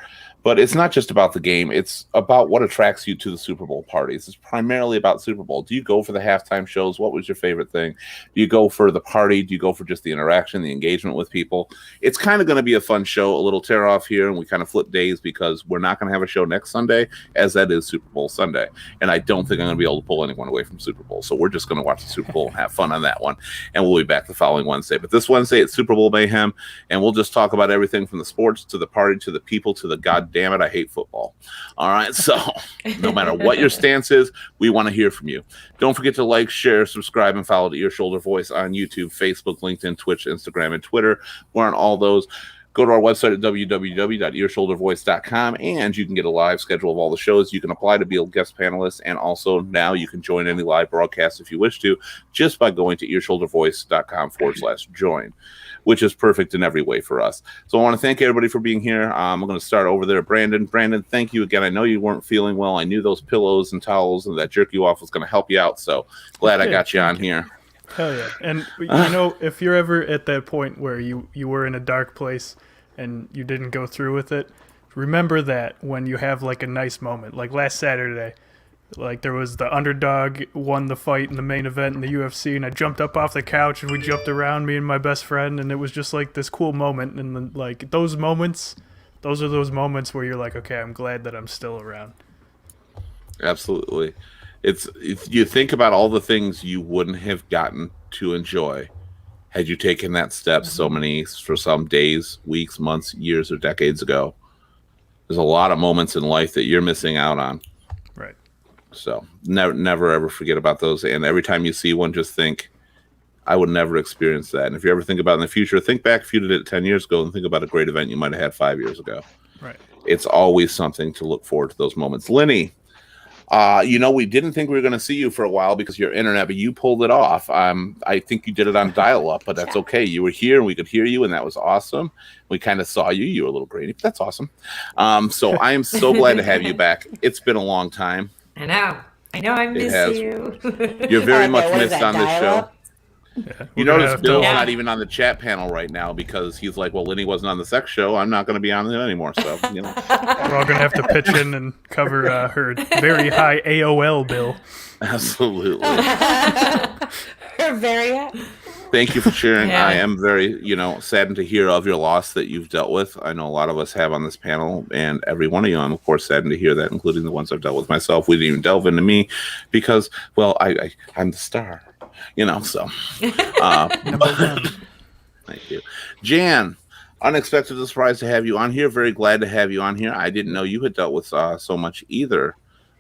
But it's not just about the game. It's about what attracts you to the Super Bowl parties. It's primarily about Super Bowl. Do you go for the halftime shows? What was your favorite thing? Do you go for the party? Do you go for just the interaction, the engagement with people? It's kind of going to be a fun show, a little tear off here, and we kind of flip days, because we're not going to have a show next Sunday, as that is Super Bowl Sunday. And I don't think I'm going to be able to pull anyone away from Super Bowl. So we're just going to watch the Super Bowl and have fun on that one. And we'll be back the following Wednesday. But this Wednesday, it's Super Bowl Mayhem, and we'll just talk about everything from the sports to the party to the people to the goddamn it, I hate football. All right, so no matter what your stance is, we want to hear from you. Don't forget to like, share, subscribe, and follow the Ear Shoulder Voice on YouTube, Facebook, LinkedIn, Twitch, Instagram, and Twitter. We're on all those. Go to our website at www.earshouldervoice.com, and you can get a live schedule of all the shows. You can apply to be a guest panelist, and also now you can join any live broadcast if you wish to, just by going to earshouldervoice.com/join, which is perfect in every way for us. So I want to thank everybody for being here. I'm going to start over there. Brandon, thank you again. I know you weren't feeling well. I knew those pillows and towels and that jerk you off was going to help you out, so glad I got you on here. Hell yeah. And, if you're ever at that point where you were in a dark place and you didn't go through with it, remember that when you have, like, a nice moment. Like last Saturday, like, there was the underdog won the fight in the main event in the UFC, and I jumped up off the couch, and we jumped around, me and my best friend, and it was just, like, this cool moment. And, then, like, those moments where you're like, okay, I'm glad that I'm still around. Absolutely. if you think about all the things you wouldn't have gotten to enjoy had you taken that step for some days, weeks, months, years, or decades ago. There's a lot of moments in life that you're missing out on. Right. So never ever forget about those. And every time you see one, just think, I would never experience that. And if you ever think about it in the future, think back if you did it 10 years ago and think about a great event you might have had 5 years ago. Right. It's always something to look forward to those moments. Lenny, we didn't think we were going to see you for a while because of your internet, but you pulled it off. I think you did it on dial-up, but that's okay. You were here and we could hear you, and that was awesome. We kind of saw you. You were a little grainy, but that's awesome. So I am so glad to have you back. It's been a long time. I know. I miss you. You're very much what is missed that, on this show. dial-up? Yeah, You we're gonna notice have Bill's to- not even on the chat panel right now because he's like, well, Lenny wasn't on the sex show. I'm not going to be on it anymore. So, We're all gonna have to pitch in and cover her very high AOL bill. Absolutely. Very. Thank you for sharing. Yeah. I am very, saddened to hear of your loss that you've dealt with. I know a lot of us have on this panel, and every one of you, I'm of course saddened to hear that, including the ones I've dealt with myself. We didn't even delve into me because, well, I'm the star, so. Thank you. Jan, unexpected surprise to have you on here. Very glad to have you on here. I didn't know you had dealt with so much either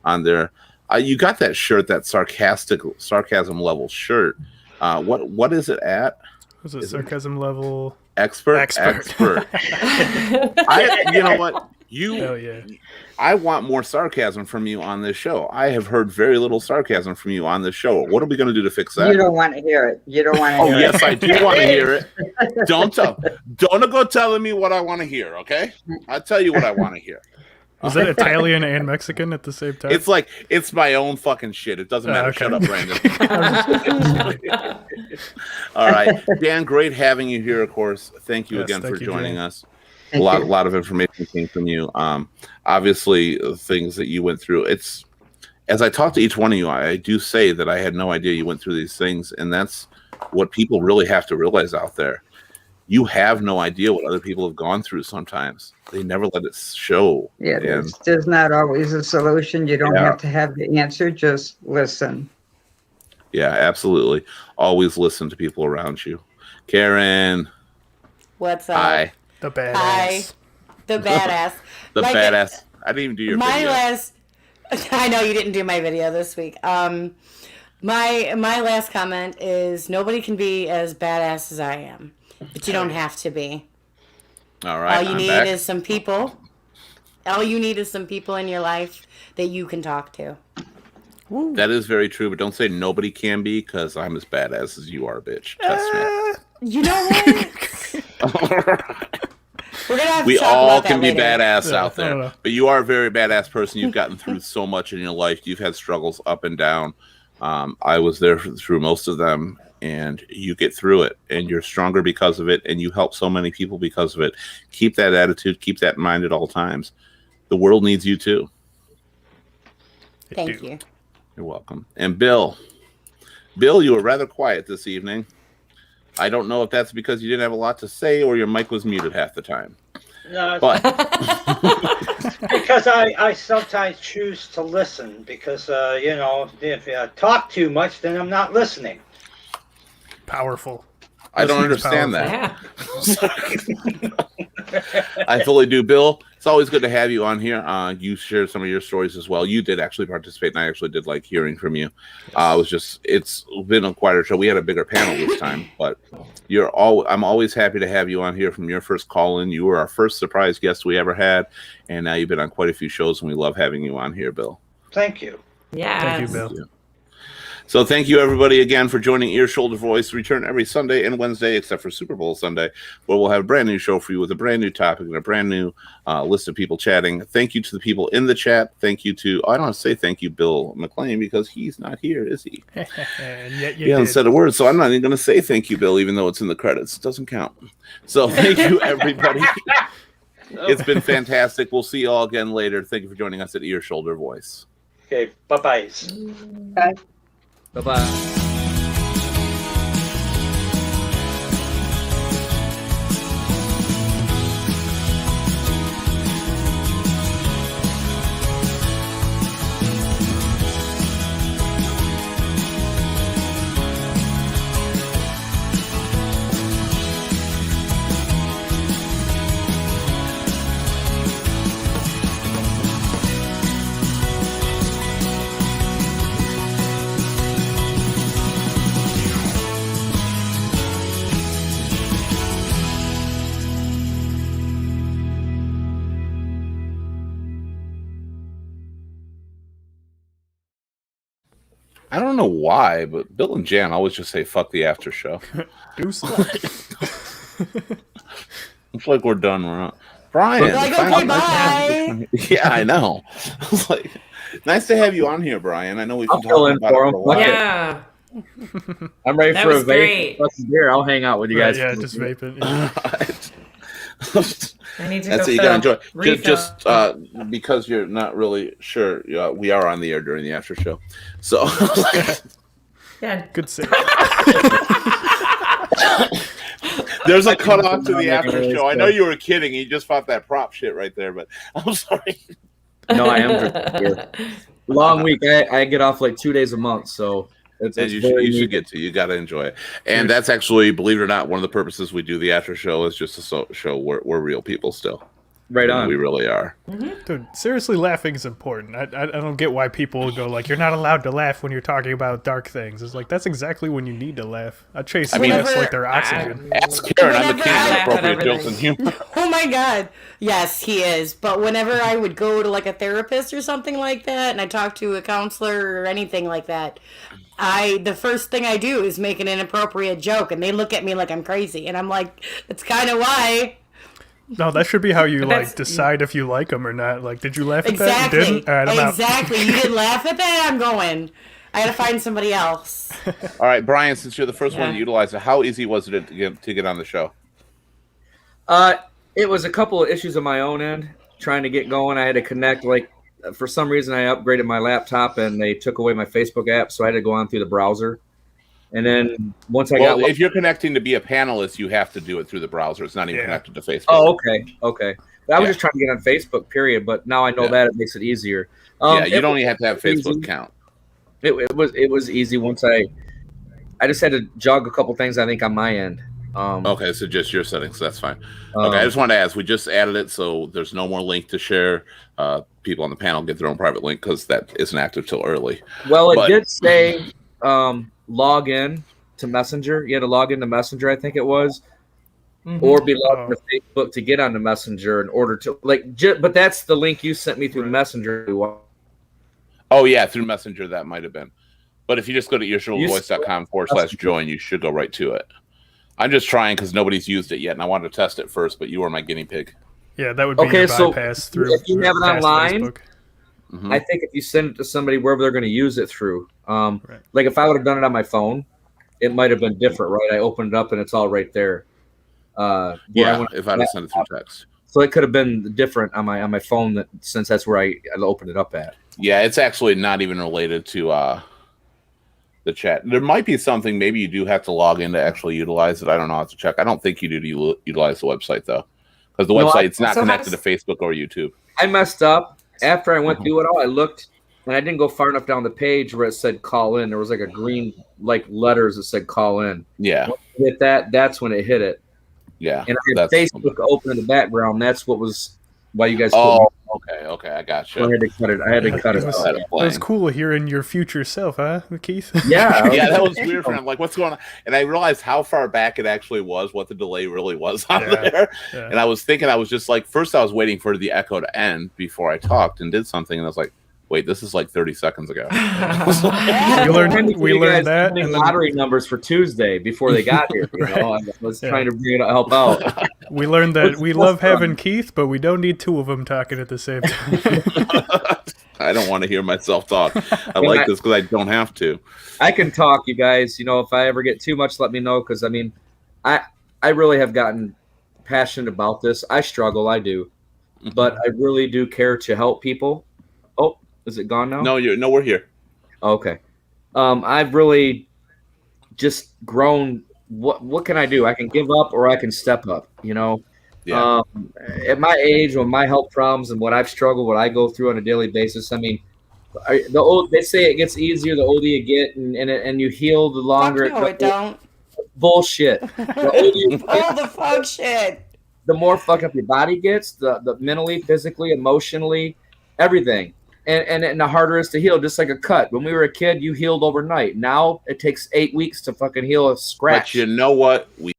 on there. You got that shirt, that sarcasm level shirt. What is it at? Was it sarcasm level? Expert. You know what? Hell yeah. I want more sarcasm from you on this show. I have heard very little sarcasm from you on this show. What are we going to do to fix that? You don't want to hear it. You don't want to hear yes, it. I do want to hear it. Don't go telling me what I want to hear, okay? I'll tell you what I want to hear. Was it Italian and Mexican at the same time? It's like, it's my own fucking shit. It doesn't matter. Okay. Shut up, Brandon. All right. Dan, great having you here, of course. Thank you Yes, again thank for you, joining Jay. us. Thank A you. lot of information came from you. Obviously, things that you went through. It's, as I talk to each one of you, I do say that I had no idea you went through these things, and that's what people really have to realize out there. You have no idea what other people have gone through sometimes. They never let it show. Yeah, And- there's not always a solution. You don't Yeah. have to have the answer. Just listen. Yeah, absolutely. Always listen to people around you. Karen, What's up? hi. The badass. Hi. The badass. The Like, badass. I didn't even do your My video. last. I know you didn't do my video this week. My last comment is nobody can be as badass as I am, but you don't have to be. All right. All you I'm need back. is some people. All you need is some people in your life that you can talk to. That is very true, but don't say nobody can be because I'm as badass as you are, bitch. Trust me. You know what? We're gonna have to We talk all about that can be later. badass Yeah, out I don't there, know. but you are a very badass person. You've gotten through so much in your life. You've had struggles up and down. I was there through most of them, and you get through it, and you're stronger because of it, and you help so many people because of it. Keep that attitude. Keep that in mind at all times. The world needs you too. Thank you. You're welcome. And Bill, you were rather quiet this evening. I don't know if that's because you didn't have a lot to say or your mic was muted half the time. No, But because I sometimes choose to listen because, if I talk too much, then I'm not listening. Powerful. I don't Listening is understand that. Yeah. I fully do. Bill, it's always good to have you on here. You shared some of your stories as well. You did actually participate, and I actually did like hearing from you. It's been a quieter show. We had a bigger panel this time, but I'm always happy to have you on here from your first call in. You were our first surprise guest we ever had, and now you've been on quite a few shows, and we love having you on here, Bill. Thank you. Yeah. Thank you, Bill. So thank you, everybody, again for joining Ear, Shoulder, Voice. Return every Sunday and Wednesday, except for Super Bowl Sunday, where we'll have a brand new show for you with a brand new topic and a brand new list of people chatting. Thank you to the people in the chat. Thank you to, I don't want to say thank you, Bill McLean, because he's not here, is he? And yet you He hasn't did. said a word, so I'm not even going to say thank you, Bill, even though it's in the credits. It doesn't count. So thank you, everybody. It's been fantastic. We'll see you all again later. Thank you for joining us at Ear, Shoulder, Voice. Okay, bye-bye. Bye-bye. I don't know why, but Bill and Jan always just say "fuck the after show." Deuces. It's like we're done. We're not. Brian, Like, okay, bye. Yeah, I know. It's like nice to have you on here, Brian. I know we've I'll been fill talking in about it for for a him. while. Yeah. I'm ready That for a was vape great. and fucking beer. I'll hang out with you Right, guys. yeah, just vaping. Yeah. I need to That's go it. You gotta fill. enjoy. Refill. Just because you're not really sure, we are on the air during the after show. So Yeah. Good save. there's a cutoff to the Yeah, after it's show. I good. know you were kidding. You just fought that prop shit right there, but I'm sorry. No, I am drinking beer. Long week. I get off like 2 days a month, so it's And you very should neat. get to. You got to enjoy it. And that's actually, believe it or not, one of the purposes we do the after show is just to show we're real people still. Right on. We really are. Dude, seriously, laughing is important. I don't get why people go like, you're not allowed to laugh when you're talking about dark things. It's like, that's exactly when you need to laugh. I chase laughs like they're oxygen. Ask Karen. I'm the Whenever king I of laugh at appropriate jokes and everything. humor. Oh my god. Yes, he is. But whenever I would go to like a therapist or something like that and I talk to a counselor or anything like that, the first thing I do is make an inappropriate joke and they look at me like I'm crazy and I'm like, that's kind of why. No, that should be how you That's- like decide if you like them or not. Like, did you laugh at that? Exactly. You didn't? All right, I'm out. Exactly. You didn't laugh at that? I'm going. I gotta find somebody else. All right, Brian, since you're the first one Yeah. to utilize it, how easy was it to get on the show? It was a couple of issues on my own end trying to get going. I had to connect. Like, for some reason, I upgraded my laptop and they took away my Facebook app, so I had to go on through the browser. And then once I Well, got, if you're connecting to be a panelist, you have to do it through the browser. It's not even Yeah. connected to Facebook. oh, okay. I was Yeah. just trying to get on Facebook, period. But now I know Yeah. that it makes it easier. Yeah, you it don't was even have to have a Facebook easy. account. It was easy once I just had to jog a couple things I think on my end. Okay, so just your settings. That's fine. Okay, I just wanted to ask. We just added it, so there's no more link to share. People on the panel get their own private link because that isn't active till early. Well, it But- did say log in to Messenger. You had to log into Messenger, I think it was, or be logged into Facebook to get onto Messenger in order to but that's the link you sent me through Messenger. Oh yeah, through Messenger that might have been. But if you just go to earshowvoice.com/join, you should go right to it. I'm just trying because nobody's used it yet, and I wanted to test it first. But you were my guinea pig. Yeah, that would be Okay, your so bypass through. if you have it past online, Facebook. Mhm. I think if you send it to somebody wherever they're going to use it through, like if I would have done it on my phone, it might have been different, right? I opened it up and it's all right there. Yeah, if I'd have sent it through text. So it could have been different on my phone since that's where I opened it up at. Yeah, it's actually not even related to the chat. There might be something. Maybe you do have to log in to actually utilize it. I don't know. I have to check. I don't think you do to utilize the website though, because the website's not so connected how's- to Facebook or YouTube. I messed up after I went through it all. I looked and I didn't go far enough down the page where it said call in. There was like a green letters that said call in. Yeah, Once I hit that, that's when it hit it. yeah. And I had Facebook open in the background. That's what was why you guys. Oh, okay. I got So I you. had to cut it. I had to cut it. It was- out. It was cool hearing your future self, huh, Keith? Yeah, Yeah, that was weird for him. Like, what's going on? And I realized how far back it actually was, what the delay really was on Yeah, there. yeah. And I was thinking, I was just like, first I was waiting for the echo to end before I talked and did something, and I was like, wait, this is like 30 seconds ago. We I learned you guys that, sending and then lottery numbers for Tuesday before they got here. You know, I was Yeah. trying to bring it help out. we learned that What's we the love fun? having Keith, but we don't need two of them talking at the same time. I don't want to hear myself talk. I like this because I don't have to. I can talk, you guys. You know, if I ever get too much, let me know. Because I mean, I really have gotten passionate about this. I struggle, I do, but I really do care to help people. Oh, is it gone now? No, we're here. Okay. I've really just grown. What can I do? I can give up or I can step up. You know. Yeah. At my age, with my health problems and what I've struggled, what I go through on a daily basis, I mean, they say it gets easier the older you get, and you heal the longer. Fuck no, it don't. Bullshit. The older you get, All the fuck shit. the more fucked up your body gets, the mentally, physically, emotionally, everything. And the harder it is to heal, just like a cut. When we were a kid, you healed overnight. Now it takes 8 weeks to fucking heal a scratch. But you know what? We